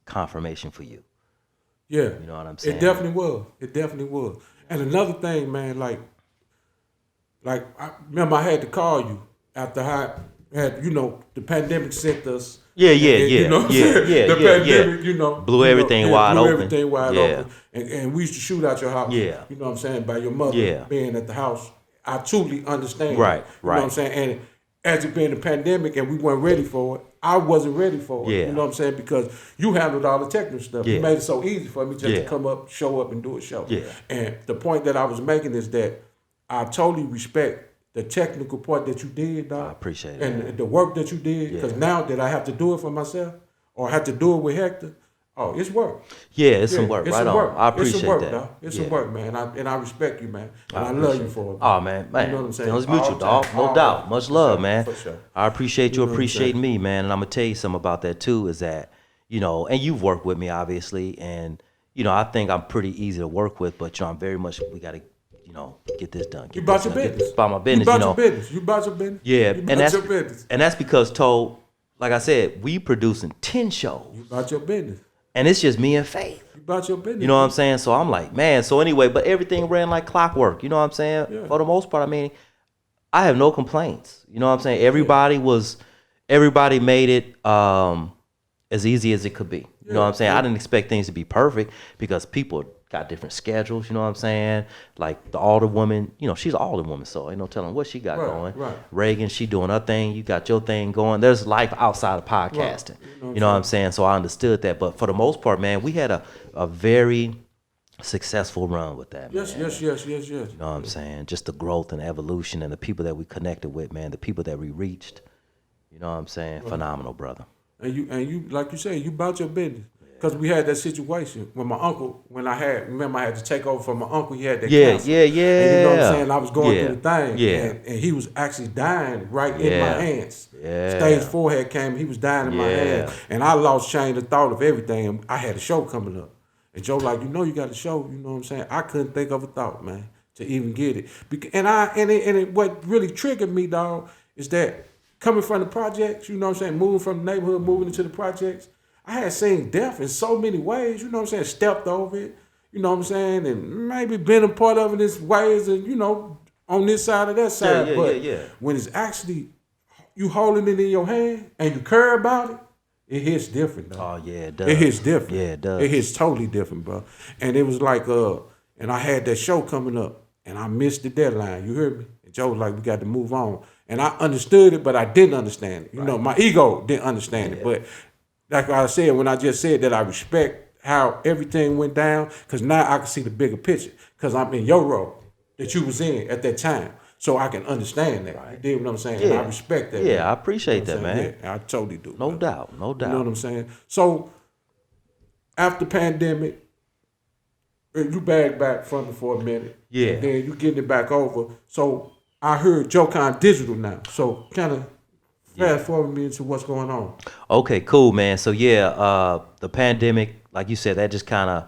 confirmation for you. Yeah. You know what I'm saying? It definitely was. And another thing, man, like I remember I had to call you after I had, you know, the pandemic sent us. Yeah. You know what I'm saying? The pandemic, you know. Blew everything wide open. And we used to shoot out your house. Yeah. You know what I'm saying? By your mother being at the house. I truly understand. Right. You know what I'm saying? And as it being the pandemic and we weren't ready for it, I wasn't ready for it. Yeah. You know what I'm saying? Because you handled all the technical stuff. You made it so easy for me just to come up, show up, and do a show. Yeah. And the point that I was making is that I totally respect the technical part that you did, dog. I appreciate it. And the work that you did. Because now that I have to do it for myself or I have to do it with Hector, oh, it's work. Yeah, it's some work. Right on. I appreciate it's some work, that. Dog. It's some work, man. And I respect you, man. And I love you for it. Oh, man. You know what I'm saying? It's mutual, dog. No doubt. Much love, man. For sure. I appreciate you appreciating me, man. And I'm going to tell you something about that, too, is that, you know, and you've worked with me, obviously, and, you know, I think I'm pretty easy to work with, but, you know, I'm very much, we got to, you know, get this done. You about your business. About my business, you about your business. You about your business. Yeah. You about your business. And that's because, Toe, like I said, we producing 10 shows. You about your business. And it's just me and Faith. You about your business. You know what I'm saying? So I'm like, man, so anyway, but everything ran like clockwork. You know what I'm saying? Yeah. For the most part, I mean, I have no complaints. You know what I'm saying? Everybody made it as easy as it could be. You know what I'm saying? I didn't expect things to be perfect because people got different schedules, you know what I'm saying? Like the older woman, you know, she's an older woman, so ain't no telling what she got going. Right. Reagan, she doing her thing, you got your thing going. There's life outside of podcasting. Right. You know what I'm saying? So I understood that. But for the most part, man, we had a very successful run with that, man. Yes. You know what I'm saying? Just the growth and evolution and the people that we connected with, man, the people that we reached. You know what I'm saying? Phenomenal, brother. And you, like you say, you about your business. Because we had that situation when my uncle, remember I had to take over from my uncle, he had that cancer. Yeah. And you know what I'm saying? I was going through the thing. Yeah. And he was actually dying right in my hands. Yeah. Stage 4 had came, he was dying in my hands. And I lost train of thought of everything. And I had a show coming up. And Joe like, you know you got a show, you know what I'm saying? I couldn't think of a thought, man, to even get it. And what really triggered me, dog, is that coming from the projects, you know what I'm saying, moving from the neighborhood, moving into the projects, I had seen death in so many ways, you know what I'm saying, stepped over it, you know what I'm saying, and maybe been a part of it in ways and, you know, on this side or that side. But when it's actually you holding it in your hand and you care about it, it hits different, though. Oh, yeah, it does. It hits different. Yeah, it does. It hits totally different, bro. And it was like, and I had that show coming up, and I missed the deadline. You heard me? And Joe was like, we got to move on. And I understood it, but I didn't understand it. You know, my ego didn't understand it. But like I said, when I just said that I respect how everything went down, because now I can see the bigger picture, because I'm in your role that you was in at that time. So I can understand that. You dig what I'm saying? Yeah. And I respect that. Yeah, man. I appreciate that, man. Yeah, I totally do. No man. doubt. You know what I'm saying? So after pandemic, you back from it for a minute. Yeah. And then you getting it back over. So I heard JOCON Digital now. So kind of fast forward me into what's going on. Okay, cool, man. So the pandemic, like you said, that just kind of,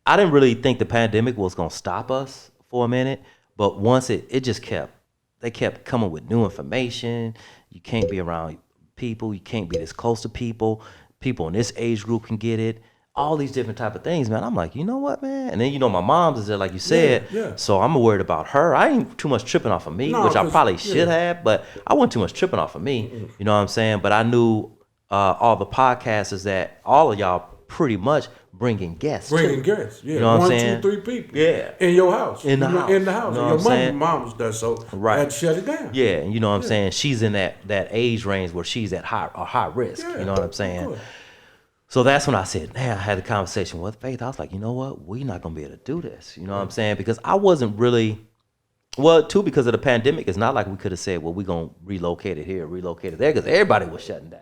I didn't really think the pandemic was going to stop us for a minute, but once they kept coming with new information. You can't be around people. You can't be this close to people. People in this age group can get it. All these different type of things, man. I'm like, you know what, man? And then, you know, my mom's is there, like you said. Yeah. So I'm worried about her. I ain't too much tripping off of me, which I probably should have, but I wasn't too much tripping off of me. Mm-hmm. You know what I'm saying? But I knew all the podcasters that all of y'all pretty much bringing guests. Yeah. You know what I'm saying? 1, 2, 3 people. Yeah. In your house. In the house. In the house. You know And what I'm your saying? mom was there, so I had to shut it down. Yeah, and you know what I'm saying? She's in that age range where she's at high risk. Yeah, you know what I'm saying? So that's when I said, man, I had a conversation with Faith. I was like, you know what? We're not going to be able to do this. You know what I'm saying? Because I wasn't really, because of the pandemic, it's not like we could have said, well, we're going to relocate it here, relocate it there, because everybody was shutting down.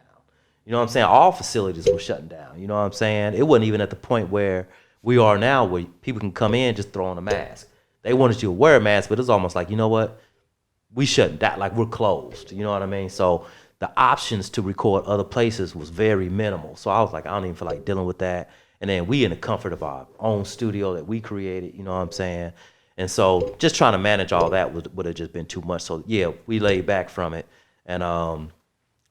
You know what I'm saying? All facilities were shutting down. You know what I'm saying? It wasn't even at the point where we are now, where people can come in just throw on a mask. They wanted you to wear a mask, but it's almost like, you know what? We shutting down, like we're closed. You know what I mean? So the options to record other places was very minimal. So I was like, I don't even feel like dealing with that. And then we in the comfort of our own studio that we created, you know what I'm saying? And so just trying to manage all that would have just been too much. So yeah, we laid back from it. And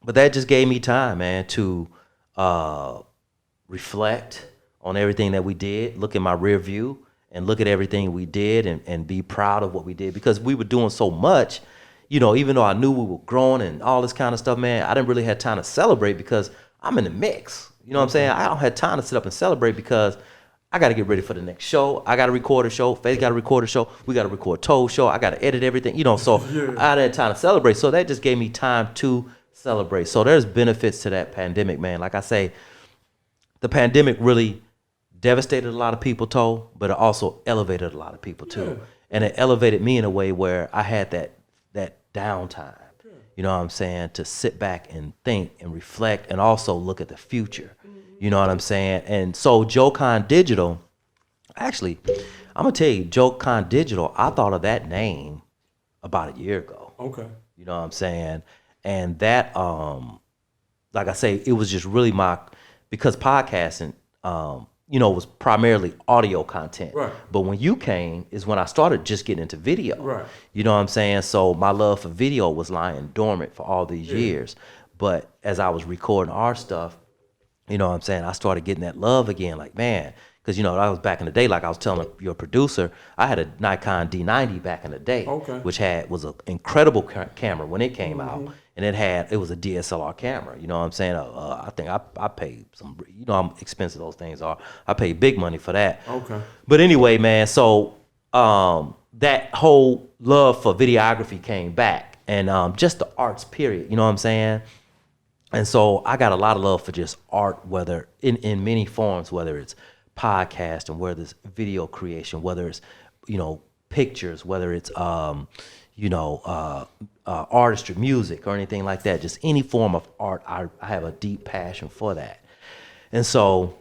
but that just gave me time, man, to reflect on everything that we did, look in my rear view and look at everything we did and be proud of what we did, because we were doing so much. You know, even though I knew we were growing and all this kind of stuff, man, I didn't really have time to celebrate because I'm in the mix. You know what I'm saying? I don't have time to sit up and celebrate because I got to get ready for the next show. I got to record a show. Faith got to record a show. We got to record Tojo's show. I got to edit everything, you know, so I had time to celebrate. So that just gave me time to celebrate. So there's benefits to that pandemic, man. Like I say, the pandemic really devastated a lot of people, but it also elevated a lot of people too. Yeah. And it elevated me in a way where I had that downtime, you know what I'm saying, to sit back and think and reflect and also look at the future, you know what I'm saying? And so JOCON Digital, actually, I'm gonna tell you, JOCON Digital, I thought of that name about a year ago. Okay. You know what I'm saying? And that, like I say, it was just really because podcasting, you know, was primarily audio content. Right. But when you came is when I started just getting into video. Right. You know what I'm saying? So my love for video was lying dormant for all these years. But as I was recording our stuff, you know what I'm saying, I started getting that love again. Like, man, Because, you know, that was back in the day, like I was telling your producer, I had a Nikon D90 back in the day, which was an incredible camera when it came out. And it was a DSLR camera. You know what I'm saying? I think I paid some, you know how expensive those things are. I paid big money for that. Okay. But anyway, man, so that whole love for videography came back, and just the arts period, you know what I'm saying? And so I got a lot of love for just art, whether in many forms, whether it's podcasting, whether it's video creation, whether it's, you know, pictures, whether it's, you know, artistry, music, or anything like that. Just any form of art, I have a deep passion for that. And so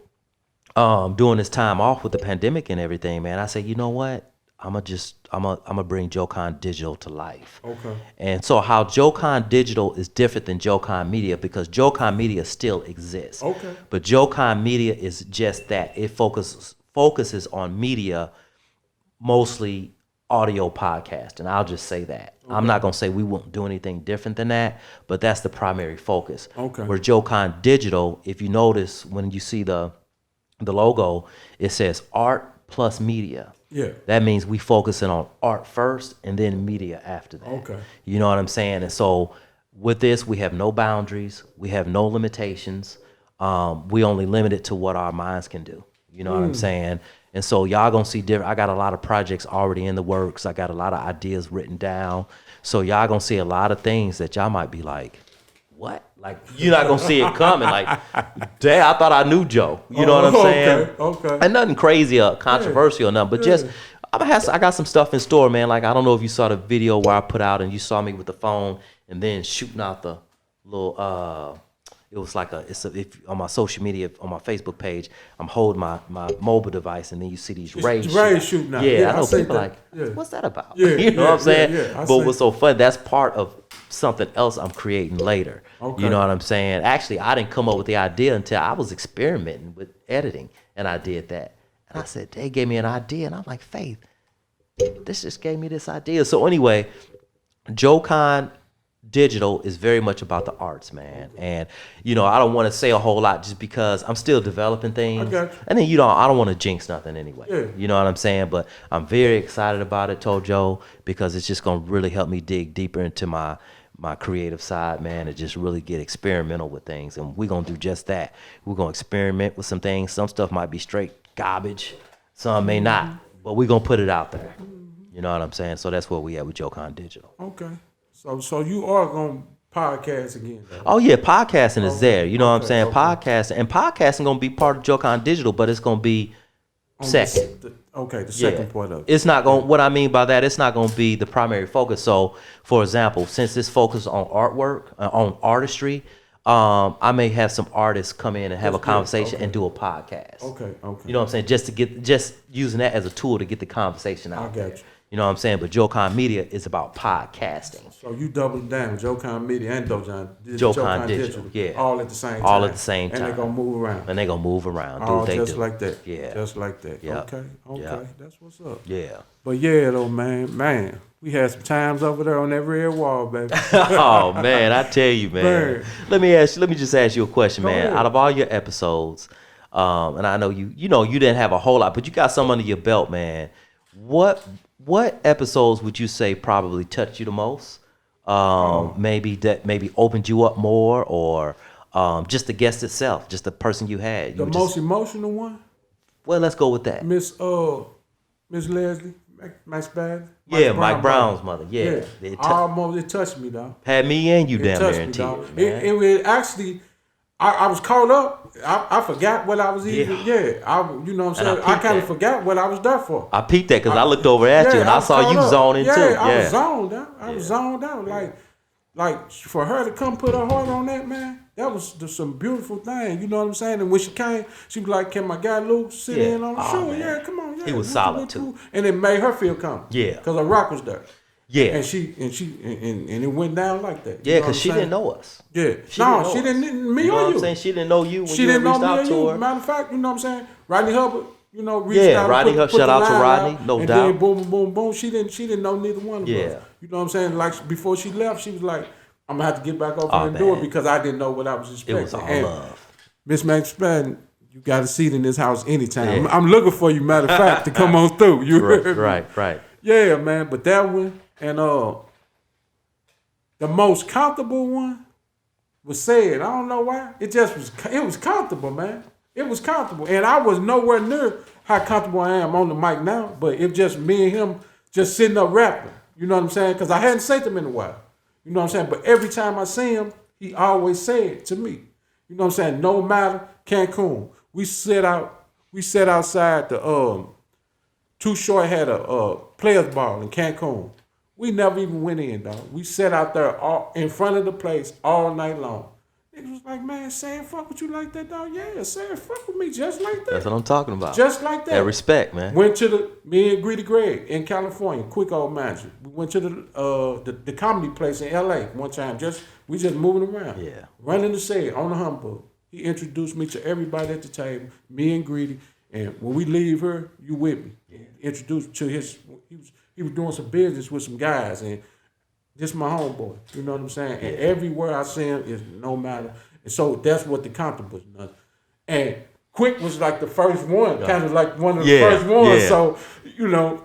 during this time off with the pandemic and everything, man, I say, you know what? I'm gonna bring JOCON Digital to life. Okay. And so how JOCON Digital is different than JOCON Media, because JOCON Media still exists. Okay. But JOCON Media is just that. It focuses on media, mostly audio podcast, and I'll just say that. Okay. I'm not gonna say we won't do anything different than that, but that's the primary focus. Okay. Where JOCON Digital, if you notice when you see the logo, it says art plus media. Yeah. That means we focusing on art first and then media after that. Okay. You know what I'm saying? And so with this, we have no boundaries. We have no limitations. We only limit it to what our minds can do. You know what I'm saying? And so y'all gonna see different. I got a lot of projects already in the works. I got a lot of ideas written down. So y'all gonna see a lot of things that y'all might be like, what? Like, you're not gonna see it coming. Like, damn, I thought I knew Joe. You know what I'm saying? Okay. And nothing crazy or controversial or nothing, but just I got some stuff in store, man. Like, I don't know if you saw the video where I put out and you saw me with the phone and then shooting out the little it was like if on my social media, on my Facebook page, I'm holding my mobile device, and then you see these rays shooting out. Yeah, I know people like, what's that about? You know what I'm saying? But what's so fun, that's part of something else I'm creating later. Okay. You know what I'm saying? Actually, I didn't come up with the idea until I was experimenting with editing, and I did that. And I said, they gave me an idea, and I'm like, Faith, this just gave me this idea. So anyway, JOCON Digital is very much about the arts, man. And, you know, I don't want to say a whole lot just because I'm still developing things. I got you. And then, you know, I don't want to jinx nothing anyway. Yeah. You know what I'm saying? But I'm very excited about it, Tojo, because it's just going to really help me dig deeper into my creative side, man, and just really get experimental with things. And we're going to do just that. We're going to experiment with some things. Some stuff might be straight garbage. Some may not. But we're going to put it out there. You know what I'm saying? So that's where we at with JOCON Digital. Okay. So you are going to podcast again, though? Oh, yeah. Podcasting is there. You know what I'm saying? Podcasting. And podcasting going to be part of JOCON Digital, but it's going to be second. The second part of it. It's not going. What I mean by that, it's not going to be the primary focus. So, for example, since this focus on artwork, on artistry, I may have some artists come in and have a conversation and do a podcast. Okay. You know what I'm saying? Just using that as a tool to get the conversation out. I got you. You know what I'm saying? But JOCON Media is about podcasting. So you double down, JOCON Media and JOCON Digital. Yeah. All at the same time. All at the same time. And they're going to move around. Do what they do. Just like that. Yeah. Just like that. Yeah. Okay. Yeah. That's what's up. Yeah. But yeah, though, man, we had some times over there on that red wall, baby. Oh, man, I tell you, man. Let me just ask you a question, man. Ahead. Out of all your episodes, and I know you didn't have a whole lot, but you got some under your belt, man. What episodes would you say probably touched you the most? Maybe opened you up more, or just the guest itself, just the person you had. The most emotional one? Well, let's go with that. Miss Leslie, Mike Brown's mother. Yeah. It touched me, though. Had me and you down there in tears, man. It actually, I was caught up. I forgot what I was eating. Yeah. You know what I'm saying? I kind of forgot what I was there for. I peeped that because I looked over at you and I saw you zoning too. I was zoned out. I was zoned out. Like for her to come put her heart on that, man, that was just some beautiful thing. You know what I'm saying? And when she came, she was like, "Can my guy Luke sit in on the show?" Man. Yeah, come on. Yeah. He was solid too. And it made her feel comfortable. Yeah. Because her rock was there. Yeah, and it went down like that. Yeah, because she didn't know us. Yeah, she didn't. Me or you? Know what I'm saying? She didn't know you when you reached out to her. Matter of fact, you know what I'm saying? Rodney Hubbard, reached out. Rodney Hubbard. Shout out to Rodney, no doubt. And then boom, boom, boom. She didn't know neither one of us. You know what I'm saying? Like before she left, she was like, "I'm gonna have to get back over here and do it," because I didn't know what I was expecting. It was all love. Miss McSpadden you got a seat in this house anytime. I'm looking for you, matter of fact, to come on through. You heard me? Right. Yeah, man. But that one and the most comfortable one was said. I don't know why. It was comfortable, man. It was comfortable. And I was nowhere near how comfortable I am on the mic now, but it just me and him just sitting up rapping. You know what I'm saying? Because I hadn't seen him in a while. You know what I'm saying? But every time I see him, he always said to me, you know what I'm saying? No matter Cancun, we sat outside the Too Short had a players ball in Cancun. We never even went in, dog. We sat out there in front of the place all night long. Niggas was like, man, Sam, fuck with you like that, dog? Yeah, Sam, fuck with me just like that. That's what I'm talking about. Just like that. That respect, man. Went to me and Greedy Greg in California, quick old magic. We went to the comedy place in LA one time. We just moving around. Yeah. Running the set on the humbug. He introduced me to everybody at the table, me and Greedy. And when we leave here, you with me. Introduced to he was doing some business with some guys, and this my homeboy. You know what I'm saying? And everywhere I see him is no matter. And so that's what the comfortable was. And Quick was like the first one, kind of like one of the first ones. So, you know,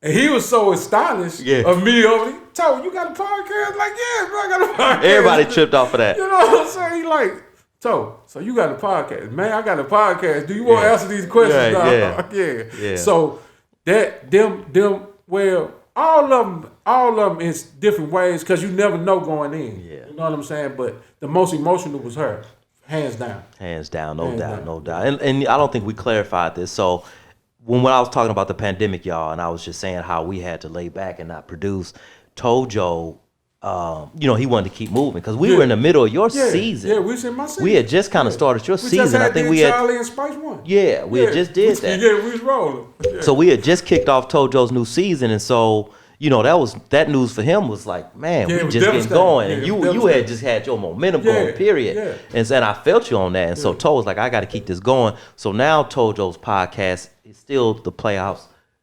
and he was so astonished of me over there. Toe, you got a podcast? Like, yeah, bro, I got a podcast. Everybody tripped off of that. You know what I'm saying? He like, Toe, so you got a podcast. Man, I got a podcast. Do you want to answer these questions? Yeah. So well, all of them in different ways because you never know going in. Yeah. You know what I'm saying? But the most emotional was her, hands down. Hands down, no doubt. And I don't think we clarified this. So when I was talking about the pandemic, y'all, and I was just saying how we had to lay back and not produce, Tojo, he wanted to keep moving because we were in the middle of your season. Yeah, we was in my season. We had just kind of started your season. I think we had Charlie and Spice one. Yeah, we had just did that. Yeah, we was rolling. Yeah. So we had just kicked off Tojo's new season, and so that news for him was like, man, we just getting going, and you had just had your momentum going, period. Yeah. And I felt you on that, and so Toe was like, I got to keep this going. So now Tojo's podcast is still the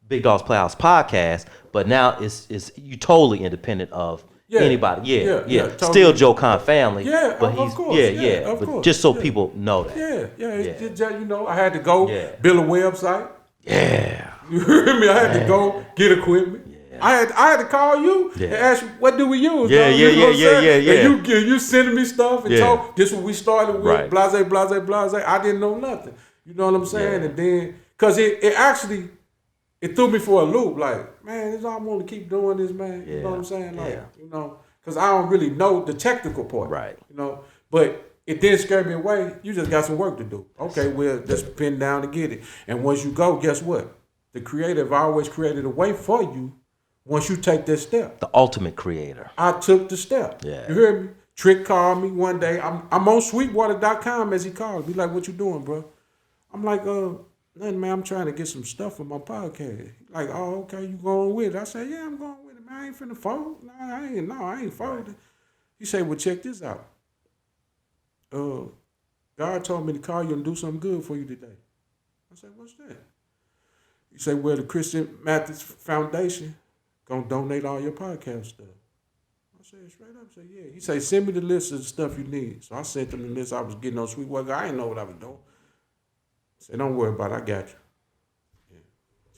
Big Dogs Playhouse podcast, but now it's you totally independent of anybody. Yeah. Totally. Still JOCON family. Yeah, but of course. But just so people know that. Yeah. I had to go build a website. Yeah. You heard me? I had to go get equipment. Yeah. I had to call you and ask you, what do we use? Yeah. And you sending me stuff and told this what we started with, blase. I didn't know nothing. You know what I'm saying? And then, because it actually, it threw me for a loop. Like, man, I want to keep doing this, man. You know what I'm saying? Like, because I don't really know the technical part. Right. But it didn't scare me away. You just got some work to do. Okay, well, just pin down to get it. And once you go, guess what? The creative always created a way for you once you take this step. The ultimate creator. I took the step. Yeah. You hear me? Trick called me one day. I'm on sweetwater.com as he called me. Like, what you doing, bro? I'm like, nothing, man. I'm trying to get some stuff for my podcast. He like, oh, okay, you going with it? I said, yeah, I'm going with it, man. I ain't finna fold. No, I ain't folding. He said, well, check this out. God told me to call you and do something good for you today. I said, what's that? He said, well, the Christian Methodist Foundation gonna donate all your podcast stuff. I said, straight up, I said, yeah. He said, send me the list of the stuff you need. So I sent him the list I was getting on Sweetwater. I didn't know what I was doing. I said, don't worry about it, I got you. Yeah.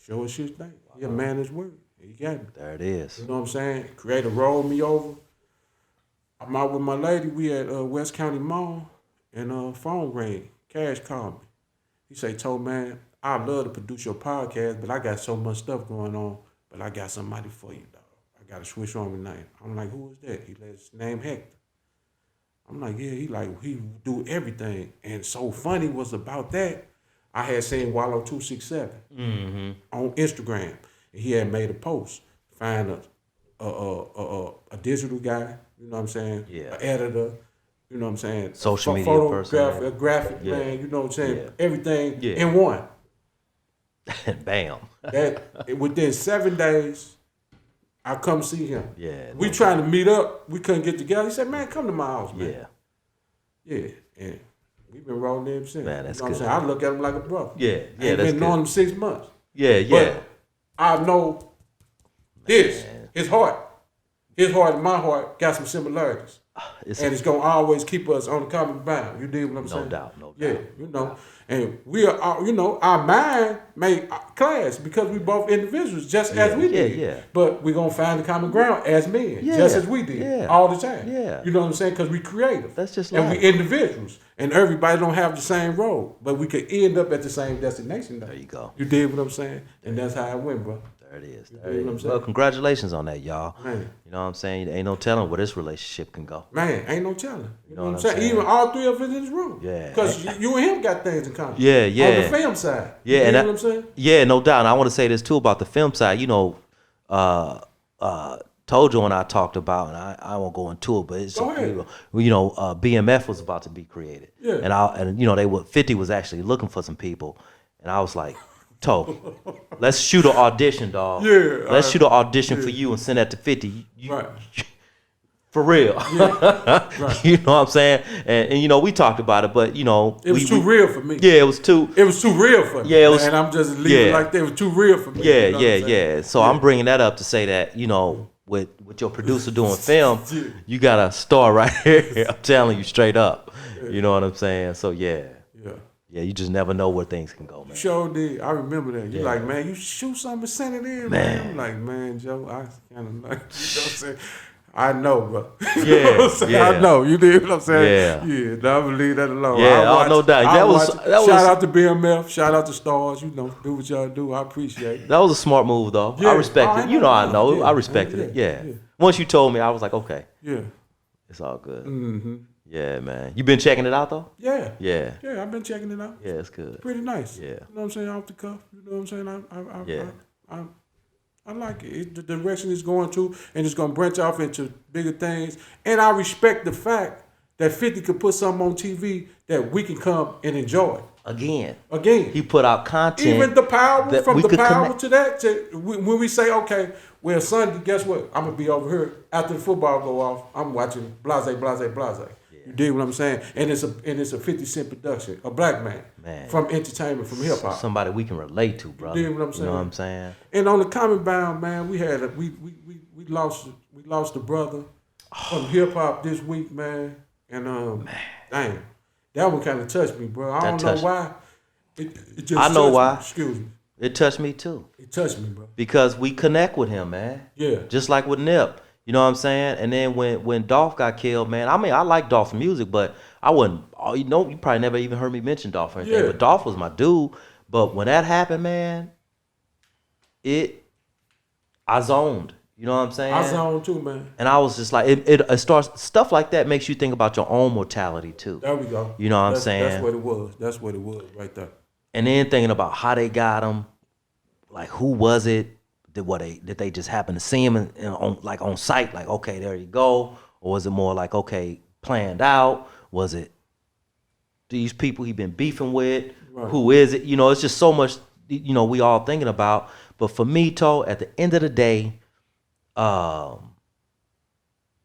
Show us his thing. He a man his word. He got me. There it is. You know what I'm saying? Creator rolled me over. I'm out with my lady. We at West County Mall, and phone rang. Cash called me. He say, "Toe, man, I'd love to produce your podcast, but I got so much stuff going on. But I got somebody for you, dog. I got to switch on my name." I'm like, "Who is that?" He let his name Hector. I'm like, "Yeah." He do everything. And so funny was about that. I had seen Wallow267 on Instagram, and he had made a post. Find a digital guy. You know what I'm saying? Yeah. An editor, you know what I'm saying? Social media person. A graphic man, you know what I'm saying? Yeah. Everything in one. Bam. Within 7 days, I come see him. Yeah. We trying to meet up. We couldn't get together. He said, "Man, come to my house, man." Yeah. And we've been rolling ever since. Man, that's you know good. what I'm saying? I look at him like a brother. Yeah, I've been knowing him 6 months. Yeah. But I know this. His heart and my heart got some similarities. And it's going to always keep us on the common bound. You dig what I'm saying? No doubt. Yeah, you know. And we are, our mind may clash because we both individuals, just as we did. Yeah. But we're going to find the common ground as men, just as we did, all the time. Yeah. You know what I'm saying? Because we creative. That's just and life. we individuals. And everybody don't have the same role. But we could end up at the same destination, though. There you go. You did what I'm saying? And that's how it went, bro. There it is. There it is. Well, congratulations on that, y'all. Man. You know what I'm saying? Ain't no telling where this relationship can go. Man, ain't no telling. You know what I'm saying? saying? Even all three of us in this room. Yeah. Because you and him got things in common. Yeah. On the film side. Yeah, you and know what I'm saying? Yeah, no doubt. And I want to say this too about the film side. Tojo and I talked about, and I won't go into it, but it's BMF was about to be created. Yeah. And 50 was actually looking for some people, and I was like, let's shoot an audition, dog. Yeah. Let's shoot an audition for you and send that to 50. Right. For real. Yeah. Right. You know what I'm saying? And we talked about it, but it was too real for me. Yeah, it was too real for me. Yeah, it was, and I'm just leaving it like that. It was too real for me. Yeah, you know what I'm saying? So I'm bringing that up to say that, with your producer doing film, you got a star right here. I'm telling you straight up. You know what I'm saying? So yeah, you just never know where things can go, man. You sure did. I remember that. You like, man, you shoot something and send it in, man. I'm like, man, Joe, I kind of like, you know what I'm saying? I know, bro. You know what I'm saying? I know. You did what I'm saying? Yeah. No, I'm gonna leave that alone. Yeah, no doubt. That was shout out to BMF. Shout out to Stars. Do what y'all do. I appreciate it. That was a smart move, though. Yeah. I respect it. I know. Yeah. I respected it. Yeah. Once you told me, I was like, okay. Yeah. It's all good. Mm-hmm. Yeah, man. You been checking it out, though? Yeah. Yeah. Yeah, I've been checking it out. Yeah, it's good. Pretty nice. Yeah. You know what I'm saying? Off the cuff. You know what I'm saying? I like it. The direction it's going to, and it's going to branch off into bigger things. And I respect the fact that 50 could put something on TV that we can come and enjoy. Again. He put out content. Even the power, from the power connect. to that, when we say, okay, well, Sunday, guess what? I'm going to be over here. After the football go off, I'm watching blase. You dig what I'm saying? And it's a 50 Cent production, a black man. From entertainment, from hip hop. Somebody we can relate to, brother. You dig what I'm saying? You know what I'm saying? And on the Common Bound, man, we lost a brother from hip hop this week, man. And dang, that one kind of touched me, bro. I don't know why. It just I know why. Me. Excuse me. It touched me too. It touched me, bro. Because we connect with him, man. Yeah. Just like with Nip. You know what I'm saying? And then when Dolph got killed, man, I mean, I like Dolph's music, but I wouldn't, you probably never even heard me mention Dolph or anything, but Dolph was my dude. But when that happened, man, I zoned. You know what I'm saying? I zoned too, man. And I was just like, it starts, stuff like that makes you think about your own mortality too. There we go. You know what I'm saying? That's what it was right there. And then thinking about how they got him, like who was it? Did they just happen to see him on site? Like, okay, there you go. Or was it more like, okay, planned out? Was it these people he been beefing with? Right. Who is it? It's just so much, we all thinking about. But for me, at the end of the day,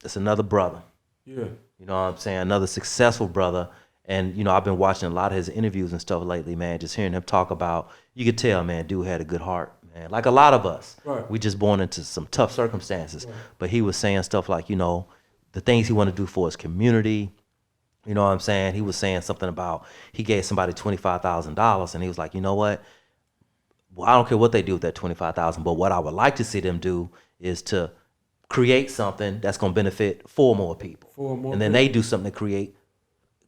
it's another brother. Yeah. You know what I'm saying? Another successful brother. And, I've been watching a lot of his interviews and stuff lately, man. Just hearing him talk about, you could tell, man, dude had a good heart. Man, like a lot of us, we just born into some tough circumstances. Right. But he was saying stuff like, the things he wanted to do for his community. You know what I'm saying? He was saying something about he gave somebody $25,000, and he was like, you know what? Well, I don't care what they do with that $25,000, but what I would like to see them do is to create something that's going to benefit 4 more people. And then they do something to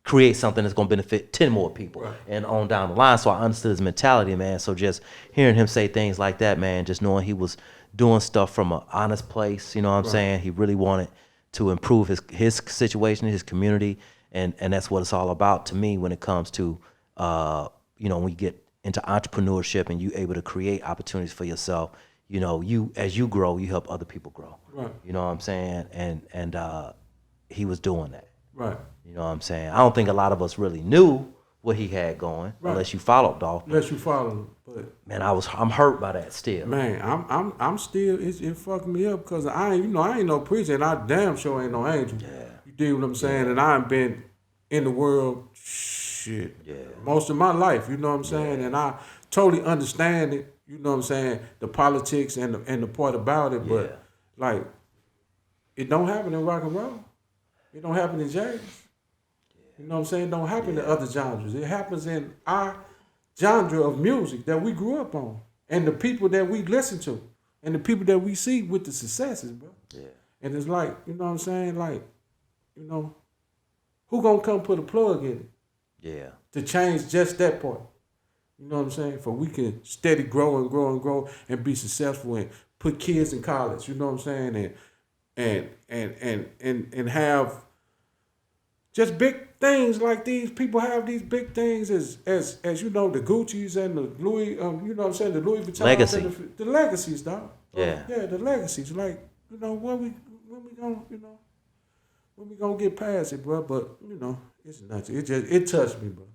create something that's going to benefit 10 more people, and on down the line. So I understood his mentality, man. So just hearing him say things like that, man, just knowing he was doing stuff from an honest place, you know what I'm saying? He really wanted to improve his situation, his community, and that's what it's all about to me when it comes to, when you get into entrepreneurship and you able to create opportunities for yourself, as you grow, you help other people grow. Right. You know what I'm saying? And he was doing that. Right. You know what I'm saying? I don't think a lot of us really knew what he had going, unless you followed Dolph. Unless you followed him, but man, I'm hurt by that still. Man, I'm still it fucked me up because I ain't no preacher and I damn sure ain't no angel. Yeah. You dig what I'm saying? And I ain't been in the world most of my life. You know what I'm saying? And I totally understand it. You know what I'm saying? The politics and the part about it, but like it don't happen in rock and roll. It don't happen in jazz. You know what I'm saying? Don't happen in other genres. It happens in our genre of music that we grew up on, and the people that we listen to, and the people that we see with the successes, bro. Yeah. And it's like, you know what I'm saying? Like, you know, who gonna come put a plug in it? Yeah. To change just that part. You know what I'm saying? For we can steady grow and grow and grow and be successful and put kids in college, you know what I'm saying? And have just big things like these. People have these big things as you know, the Gucci's and the Louis, you know what I'm saying, the Louis Vuitton. Legacy. The legacies, dog. Yeah. Yeah, the legacies. Like, you know, when we gonna get past it, bro? But you know, it's nuts. It touched me, bro.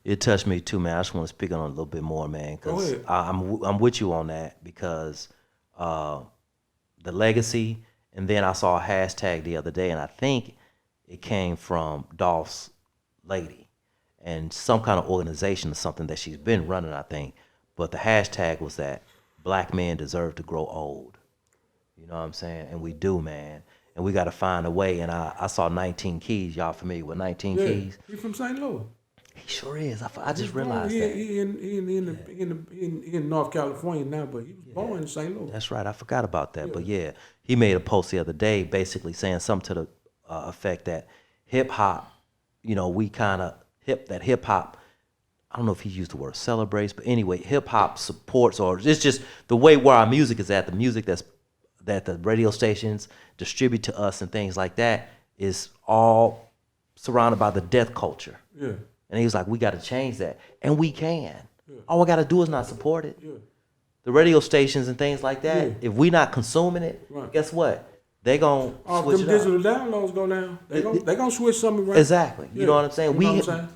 It touched me too, man. I just want to speak on it a little bit more, man, because I'm with you on that because the legacy, and then I saw a hashtag the other day, and I think it came from Dolph's lady and some kind of organization or something that she's been running, I think. But the hashtag was that black men deserve to grow old. You know what I'm saying? And we do, man. And we got to find a way. And I saw 19 Keys. Y'all familiar with 19 Keys? He from St. Louis. He sure is. I just realized that. He in North California now, but he was born in St. Louis. That's right. I forgot about that. But yeah, he made a post the other day basically saying something to the effect that hip hop, you know, we kind of hip hop, I don't know if he used the word celebrates, but anyway, hip hop supports, or it's just the way where our music is at, the music that the radio stations distribute to us and things like that is all surrounded by the death culture. Yeah. And he was like, we got to change that. And we can. Yeah. All we got to do is not support it. Yeah. The radio stations and things like that, if we not consuming it, guess what? They going to switch it up. Digital downloads go down. They gonna switch something around. Exactly. You know what I'm saying?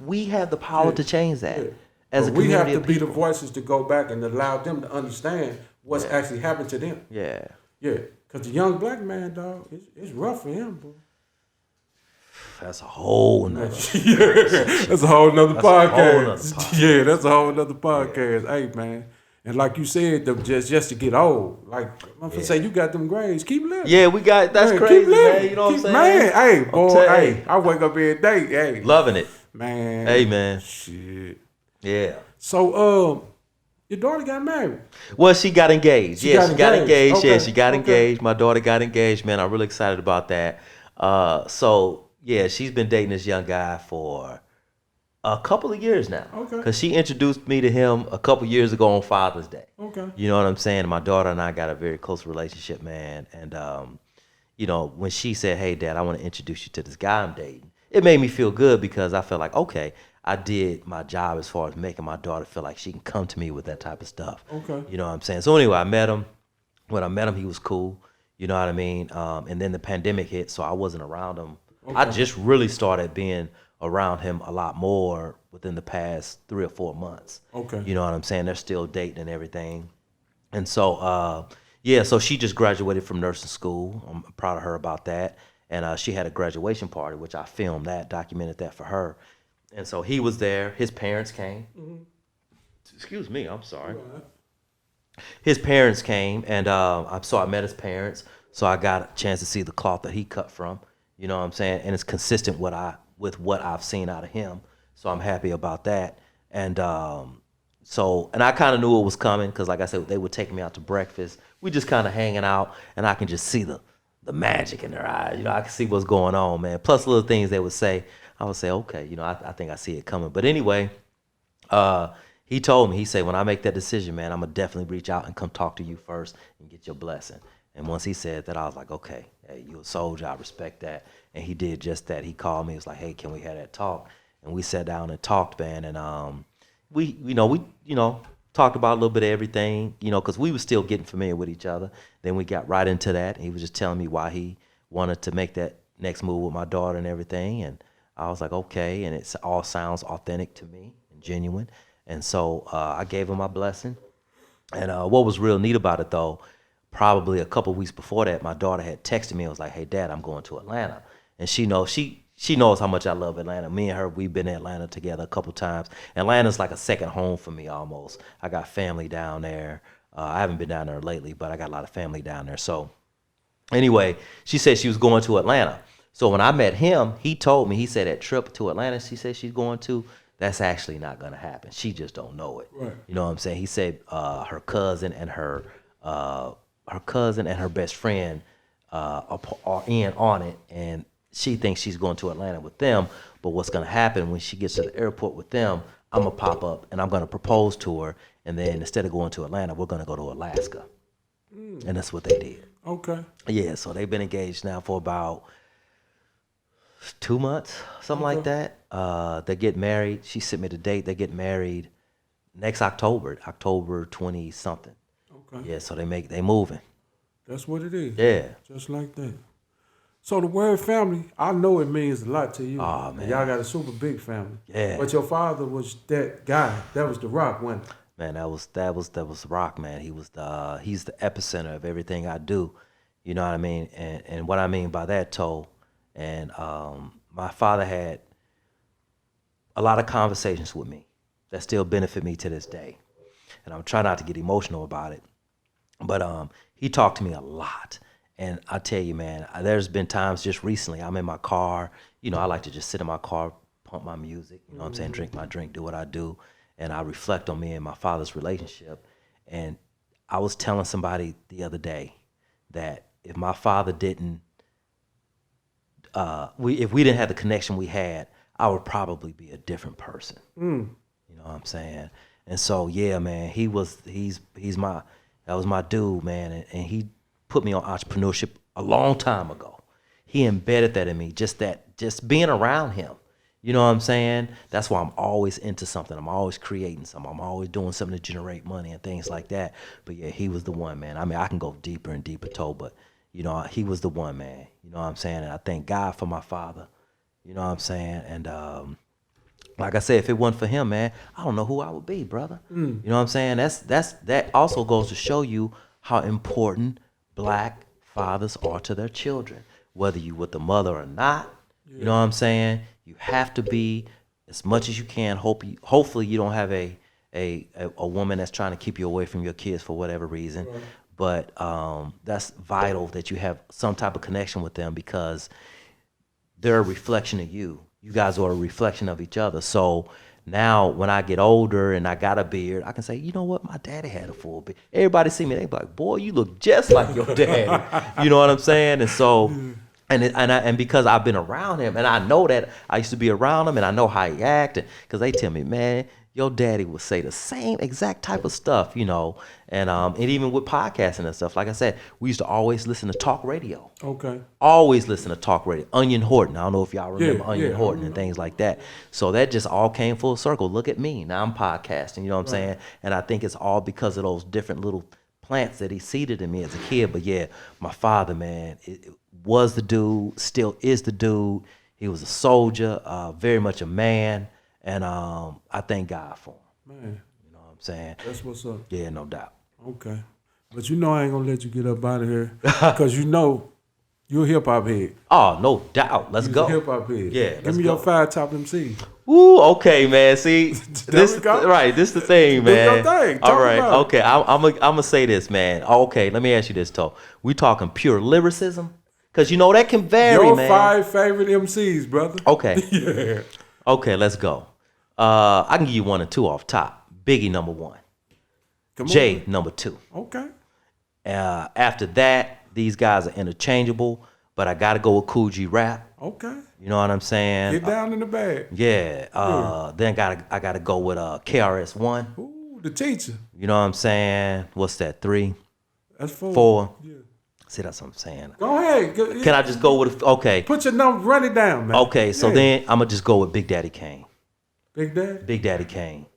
We have the power to change that. Yeah. As a community, we have to be the voices to go back and allow them to understand what's actually happened to them. Yeah. Yeah. Because the young black man, dog, it's rough for him, bro. That's a whole nother. That's a whole nother podcast. Yeah, that's a whole nother podcast. Yeah. Hey, man. And like you said, just to get old. Like, I'm gonna say, you got them grades. Keep living. Yeah, that's crazy, man. You know what I'm saying? Man, hey, boy, hey, I wake up every day. Hey. Loving it. Man. Hey, man. Shit. Yeah. So, your daughter got married. Well, she got engaged. She got engaged. Okay. Yeah, she got engaged. My daughter got engaged, man. I'm really excited about that. So, yeah, she's been dating this young guy for a couple of years now. Okay. Because she introduced me to him a couple years ago on Father's Day. Okay. You know what I'm saying? My daughter and I got a very close relationship, man. And, you know, when she said, hey, Dad, I want to introduce you to this guy I'm dating, it made me feel good because I felt like, okay, I did my job as far as making my daughter feel like she can come to me with that type of stuff. Okay. You know what I'm saying? So anyway, I met him. When I met him, he was cool. You know what I mean? And then the pandemic hit, so I wasn't around him. Okay. I just really started being around him a lot more within the past 3 or 4 months. Okay. You know what I'm saying? They're still dating and everything. And so, so she just graduated from nursing school. I'm proud of her about that. And she had a graduation party, which I filmed that, documented that for her. And so he was there. His parents came. Mm-hmm. Excuse me, I'm sorry. His parents came, and so I met his parents. So I got a chance to see the cloth that he cut from. You know what I'm saying? And it's consistent with what I've seen out of him. So I'm happy about that. And and I kind of knew it was coming because, like I said, they would take me out to breakfast. We just kind of hanging out, and I can just see the magic in their eyes. You know, I can see what's going on, man. Plus little things they would say. I would say, okay, you know, I think I see it coming. But anyway, he told me, he said, when I make that decision, man, I'm going to definitely reach out and come talk to you first and get your blessing. And once he said that, I was like, okay, hey, you're a soldier. I respect that. And he did just that. He called me. He was like, hey, can we have that talk? And we sat down and talked, man. And we talked about a little bit of everything, you know, because we were still getting familiar with each other. Then we got right into that. And he was just telling me why he wanted to make that next move with my daughter and everything. And I was like, okay. And it all sounds authentic to me and genuine. And so I gave him my blessing. And what was real neat about it, though, probably a couple weeks before that, my daughter had texted me and was like, hey, Dad, I'm going to Atlanta. And she knows how much I love Atlanta. Me and her, we've been in Atlanta together a couple times. Atlanta's like a second home for me almost. I got family down there. I haven't been down there lately, but I got a lot of family down there. So anyway, she said she was going to Atlanta. So when I met him, he told me, he said that trip to Atlanta, she said she's going to, that's actually not gonna happen. She just don't know it. Right. You know what I'm saying? He said her cousin and her best friend are in on it, and she thinks she's going to Atlanta with them. But what's gonna happen when she gets to the airport with them, I'm gonna pop up and I'm gonna propose to her, and then instead of going to Atlanta, we're gonna go to Alaska. And that's what they did. Okay. Yeah, so they've been engaged now for about 2 months, something like that. They get married. She sent me the date. They get married next October 20 something. Okay. Yeah, so they moving. That's what it is. Yeah. Just like that. So the word family, I know it means a lot to you. Oh, man. Y'all got a super big family. Yeah. But your father was that guy. That was the rock, wasn't it? Man, that was Rock, man. He's the epicenter of everything I do. You know what I mean? And what I mean by that, Toe, and my father had a lot of conversations with me that still benefit me to this day. And I'm trying not to get emotional about it. But he talked to me a lot. And I tell you, man, there's been times just recently, I'm in my car. You know, I like to just sit in my car, pump my music, you know what I'm saying, drink my drink, do what I do. And I reflect on me and my father's relationship. And I was telling somebody the other day that if my father didn't, if we didn't have the connection we had, I would probably be a different person. You know what I'm saying? And so, yeah, man, that was my dude, man. And he put me on entrepreneurship a long time ago. He embedded that in me, just being around him. You know what I'm saying? That's why I'm always into something. I'm always creating something. I'm always doing something to generate money and things like that. But yeah, he was the one, man. I mean, I can go deeper and deeper, Toe, but you know, he was the one, man. You know what I'm saying? And I thank God for my father. You know what I'm saying? And like I said, if it wasn't for him, man, I don't know who I would be, brother. You know what I'm saying? That also goes to show you how important black fathers are to their children, whether you with the mother or not. You know what I'm saying? You have to be, as much as you can. Hopefully you don't have a woman that's trying to keep you away from your kids for whatever reason. Right. But that's vital that you have some type of connection with them, because they're a reflection of you. You guys are a reflection of each other. So now when I get older and I got a beard, I can say, you know what, my daddy had a full beard. Everybody see me, they be like, boy, you look just like your daddy. You know what I'm saying? And so, and because I've been around him, and I know that I used to be around him, and I know how he acted, because they tell me, man, your daddy would say the same exact type of stuff, you know, and even with podcasting and stuff. Like I said, we used to always listen to talk radio. Okay. Always listen to talk radio. Onion Horton. I don't know if y'all remember Onion Horton and things like that. So that just all came full circle. Look at me. Now I'm podcasting, you know what I'm saying? And I think it's all because of those different little plants that he seeded in me as a kid. But yeah, my father, man, it was the dude, still is the dude. He was a soldier, very much a man. And I thank God for him. Man. You know what I'm saying? That's what's up. Yeah, no doubt. Okay. But you know I ain't going to let you get up out of here, because you know you're a hip-hop head. Oh, no doubt. Let's go. You're a hip-hop head. Yeah, Give me your 5 top MCs. Ooh, okay, man. See, this is the thing, man. Do your thing. All right, okay. I'm gonna say this, man. Okay, let me ask you this, Toe. We talking pure lyricism? Because you know that can vary, your man. Your 5 favorite MCs, brother. Okay. Yeah. Okay, let's go. I can give you 1 and 2 off top. Biggie #1. Come Jay on. #2. Okay. After that, these guys are interchangeable, but I gotta go with Cool G Rap. Okay. You know what I'm saying? Get down in the bag. Yeah. Then I gotta go with KRS-One. Ooh, the teacher. You know what I'm saying? What's that? 3? That's 4. 4. Yeah. See, that's what I'm saying. Go ahead. Can I just go with okay? Put your number, run it down, man. Okay, so then I'm gonna just go with Big Daddy Kane. Big Daddy? Big Daddy Kane.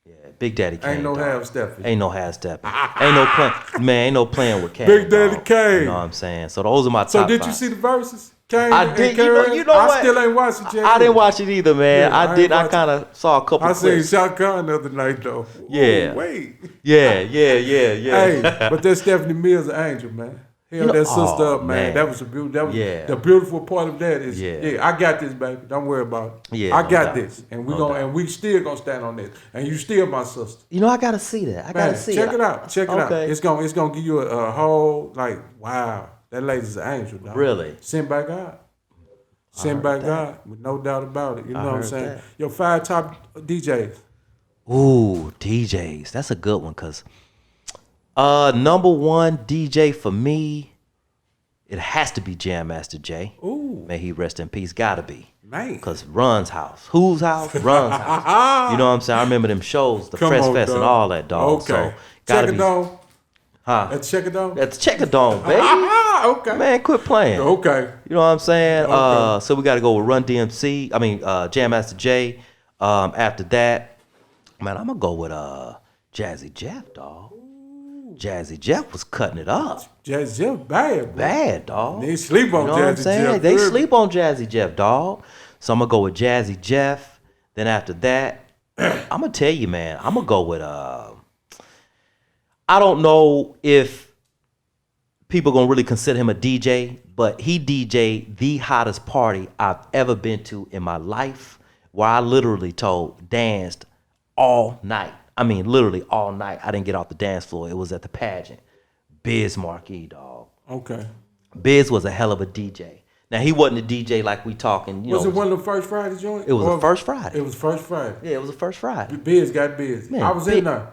Yeah, Big Daddy Kane. Ain't no half stepping. Ain't no half stepping. Ain't no playing. Man, ain't no playing with Kane. Big Daddy Kane. You know what I'm saying? So those are my top So did 5. you see the verses? Kane I did. You know I what? still ain't watched it yet. I didn't watch it either, man. Yeah, I did. I kind of saw a couple. I clips. seen JOCON the other night though. Yeah. Ooh, wait. Yeah. Hey, but that Stephanie Mills an angel, man. Held that sister up, man. That was a beautiful. The beautiful part of that is, I got this, baby. Don't worry about it. Yeah, I got this, and we still gonna stand on this, and you still my sister. You know, I gotta see that. I gotta see. Check it out. Check it out. It's gonna give you a whole like, wow, that lady's an angel, dog. Really? Sent by God. Sent by God, with no doubt about it. You know what I'm heard saying? that. Your 5 top DJs. Ooh, DJs. That's a good one, cause number one DJ for me, it has to be Jam Master Jay. Ooh, May he rest in peace. Gotta be. man. Cause Run's house. Whose house? Run's house. You know what I'm saying? I remember them shows, the Come Fresh on, Fest and dog. all that, dog. Okay. So gotta be. Check-a-dome. Huh? At Check-a-dome? That's Check-a-Dome, baby. Okay. Man, quit playing. Okay. You know what I'm saying? Okay. So we got to go with Run DMC. I mean, Jam Master Jay. After that, man, I'm gonna go with Jazzy Jeff, dog. Jazzy Jeff was cutting it up. Jazzy Jeff bad, bro. Bad, dog. They sleep on You know what I'm Jazzy saying? Jeff. They Really. sleep on Jazzy Jeff, dog. So I'm gonna go with Jazzy Jeff. Then after that, I'm gonna tell you, man, I'm gonna go with I don't know if people gonna really consider him a DJ, but he DJ'd the hottest party I've ever been to in my life, where I literally danced all night. I mean, literally all night. I didn't get off the dance floor. It was at the pageant. Biz Marquee, dog. Okay. Biz was a hell of a DJ. Now, he wasn't a DJ like we talking, Was it one of the first Friday joints? It was the first Friday. It was first Friday. Yeah, it was the first Friday. Biz got busy. Man, I was in there.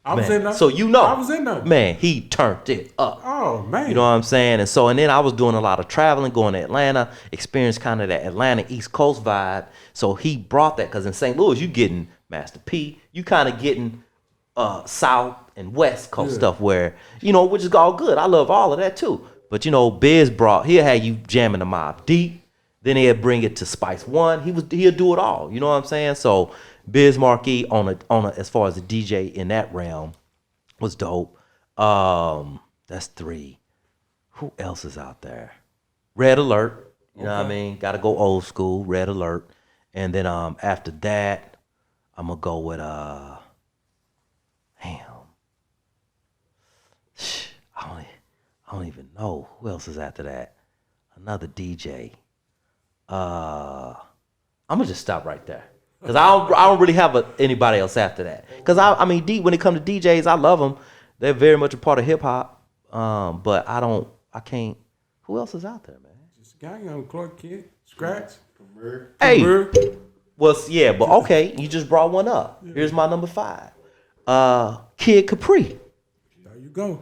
I was in there. So you know. I was in there. Man, he turned it up. Oh, man. You know what I'm saying? And then I was doing a lot of traveling, going to Atlanta, experienced kind of that Atlanta East Coast vibe. So he brought that, because in St. Louis, you getting Master P, you kind of getting South and West Coast stuff where, which is all good. I love all of that too. But Biz he'll have you jamming the Mob Deep. Then he'll bring it to Spice One. He'll do it all. You know what I'm saying? So Biz Marquee on a as far as the DJ in that realm was dope. That's 3. Who else is out there? Red Alert. You know what I mean? Got to go old school. Red Alert. And then after that, I'm gonna go with I don't even know who else is after that. Another DJ. I'm gonna just stop right there, because I don't really have anybody else after that. Because I mean, when it comes to DJs, I love them. They're very much a part of hip hop. But I can't. Who else is out there, man? Just gang on Clark Kid, Scratch. Hey, Premier. yeah, but okay, you just brought one up. Here's my number 5. Kid Capri. There you go.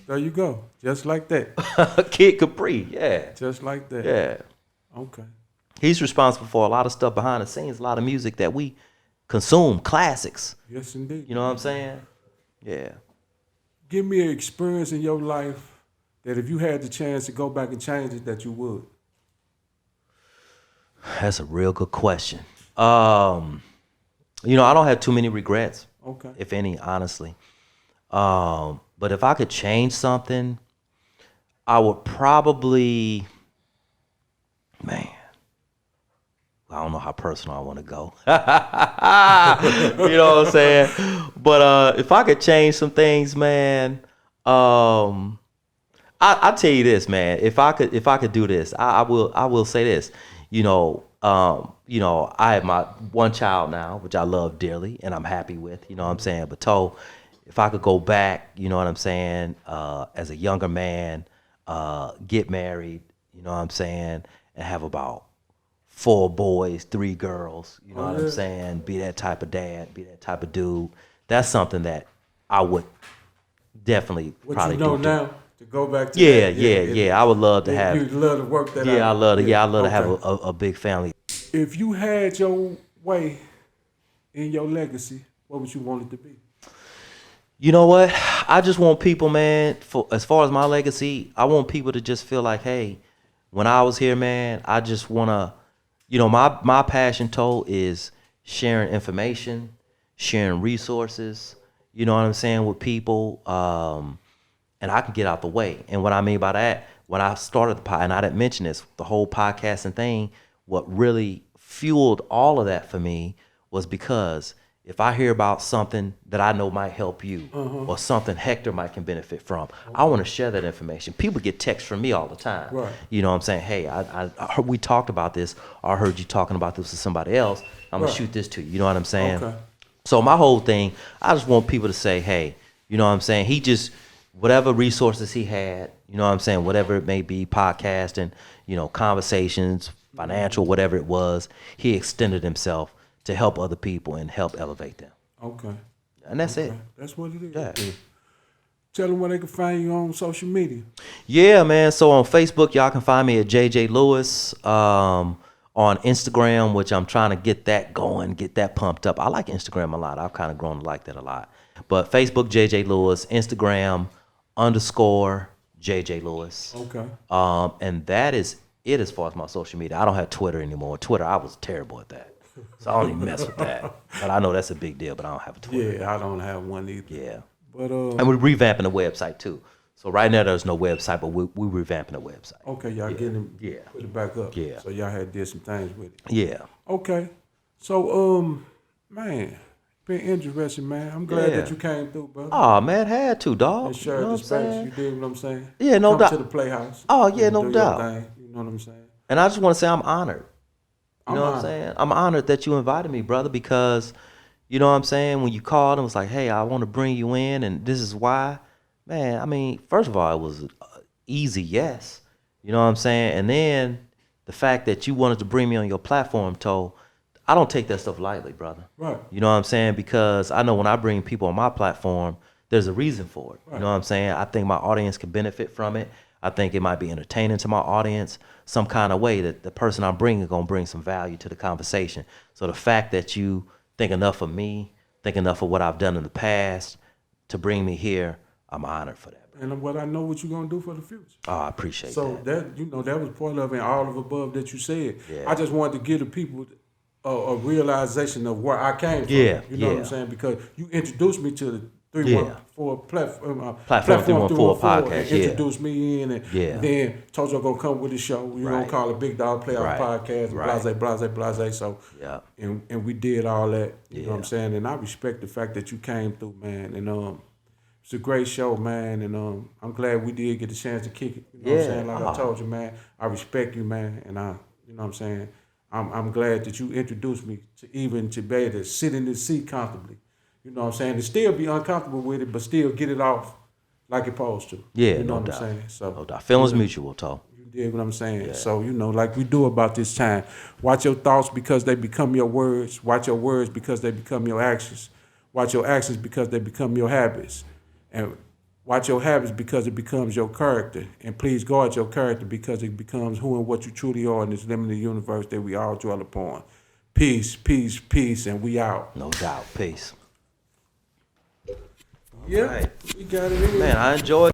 There you go. Just like that. Kid Capri, yeah. Just like that. Yeah. Okay. He's responsible for a lot of stuff behind the scenes, a lot of music that we consume, classics. Yes, indeed. You know what I'm saying? Yeah. Give me an experience in your life that if you had the chance to go back and change it, that you would. That's a real good question. I don't have too many regrets, Okay. if any, honestly. But if I could change something, I would probably, man, I don't know how personal I want to go. You know what I'm saying? But if I could change some things, man, I'll tell you this, man. If I could do this, I will say this. I have my one child now, which I love dearly and I'm happy with. You know what I'm saying? But if I could go back, you know what I'm saying, as a younger man, get married, you know what I'm saying, and have about 4 boys, 3 girls, you know what I'm saying, be that type of dad, be that type of dude. That's something that I would definitely What probably you know do. now to go back to Yeah, that. yeah. I would love to have. You'd love to work that out. Yeah, I love to. Yeah, I love to Okay. have a big family. If you had your way in your legacy, what would you want it to be? You know what? I just want people, man, as far as my legacy, I want people to just feel like, hey, when I was here, man, I just want to, my passion, is sharing information, sharing resources, you know what I'm saying, with people, and I can get out the way. And what I mean by that, when I started the pod, and I didn't mention this, the whole podcasting thing, what really fueled all of that for me was because if I hear about something that I know might help you or something Hector can benefit from, I want to share that information. People get texts from me all the time. Right. You know what I'm saying? Hey, I heard we talked about this, or I heard you talking about this with somebody else. I'm going to shoot this to you. You know what I'm saying? Okay. So my whole thing, I just want people to say, hey, you know what I'm saying? whatever resources he had, you know what I'm saying, whatever it may be, podcasting, you know, conversations, financial, whatever it was, he extended himself to help other people and help elevate them. Okay. And that's it. That's what it is. Yeah. Tell them where they can find you on social media. Yeah, man. So on Facebook, y'all can find me at JJ Lewis. On Instagram, which I'm trying to get that going, get that pumped up. I like Instagram a lot. I've kind of grown to like that a lot. But Facebook, JJ Lewis, Instagram _ JJ Lewis. Okay. And that is it as far as my social media. I don't have Twitter anymore. Twitter, I was terrible at that. So I don't even mess with that. But I know that's a big deal, but I don't have a Twitter. Yeah, I don't have one either. Yeah. But And we're revamping the website too. So right now there's no website, but we're revamping the website. okay, y'all getting it, put it back up. Yeah. So y'all had did some things with it. Yeah. Okay. So man, been interesting, man. I'm glad Yeah. that you came through, brother. Oh man, had to, dog. And You shared know the what I'm saying? space. You did what I'm saying? Yeah, no Come doubt. to the Playhouse. Oh, yeah, and no do your doubt. thing, you know what I'm saying? And I just want to say I'm honored. You know what I'm honored. saying? I'm honored that you invited me, brother, because, you know what I'm saying, when you called and was like, hey, I want to bring you in and this is why, man, I mean, first of all, it was easy yes. You know what I'm saying? And then the fact that you wanted to bring me on your platform, I don't take that stuff lightly, brother. Right. You know what I'm saying? Because I know when I bring people on my platform, there's a reason for it. Right. You know what I'm saying? I think my audience can benefit from it. I think it might be entertaining to my audience some kind of way that the person I'm bringing is going to bring some value to the conversation. So the fact that you think enough of me, think enough of what I've done in the past to bring me here, I'm honored for that. And what I know what you're gonna do for the future. Oh, I appreciate So that. that was part of it, all of above that you said. Yeah. I just wanted to give the people a realization of where I came from. Yeah, You know what I'm yeah. saying? Because you introduced me to the 314 platform 314 podcast, and yeah. introduced me in, and Yeah. then Tojo gonna come with the show. We gonna Right. call it Big Dog Playoff Right. Podcast, Right. blase. So Yeah. and we did all that. You know what I'm Yeah. saying? And I respect the fact that you came through, man. And it's a great show, man, and I'm glad we did get the chance to kick it. You know what I'm Yeah. saying? Like I told you, man, I respect you, man, and you know what I'm saying? I'm glad that you introduced me to be able to sit in this seat comfortably. You know what I'm saying? And still be uncomfortable with it, but still get it off like it's supposed to. Yeah, you know no what doubt. I'm saying? So No doubt. Feelings mutual, Toe. you dig what I'm saying? So, like we do about this time, watch your thoughts because they become your words. Watch your words because they become your actions. Watch your actions because they become your habits. And watch your habits because it becomes your character. And please guard your character because it becomes who and what you truly are in this limited universe that we all dwell upon. Peace, peace, peace, and we out. No doubt. Peace. Yeah, Right. we got it in. Man, I enjoyed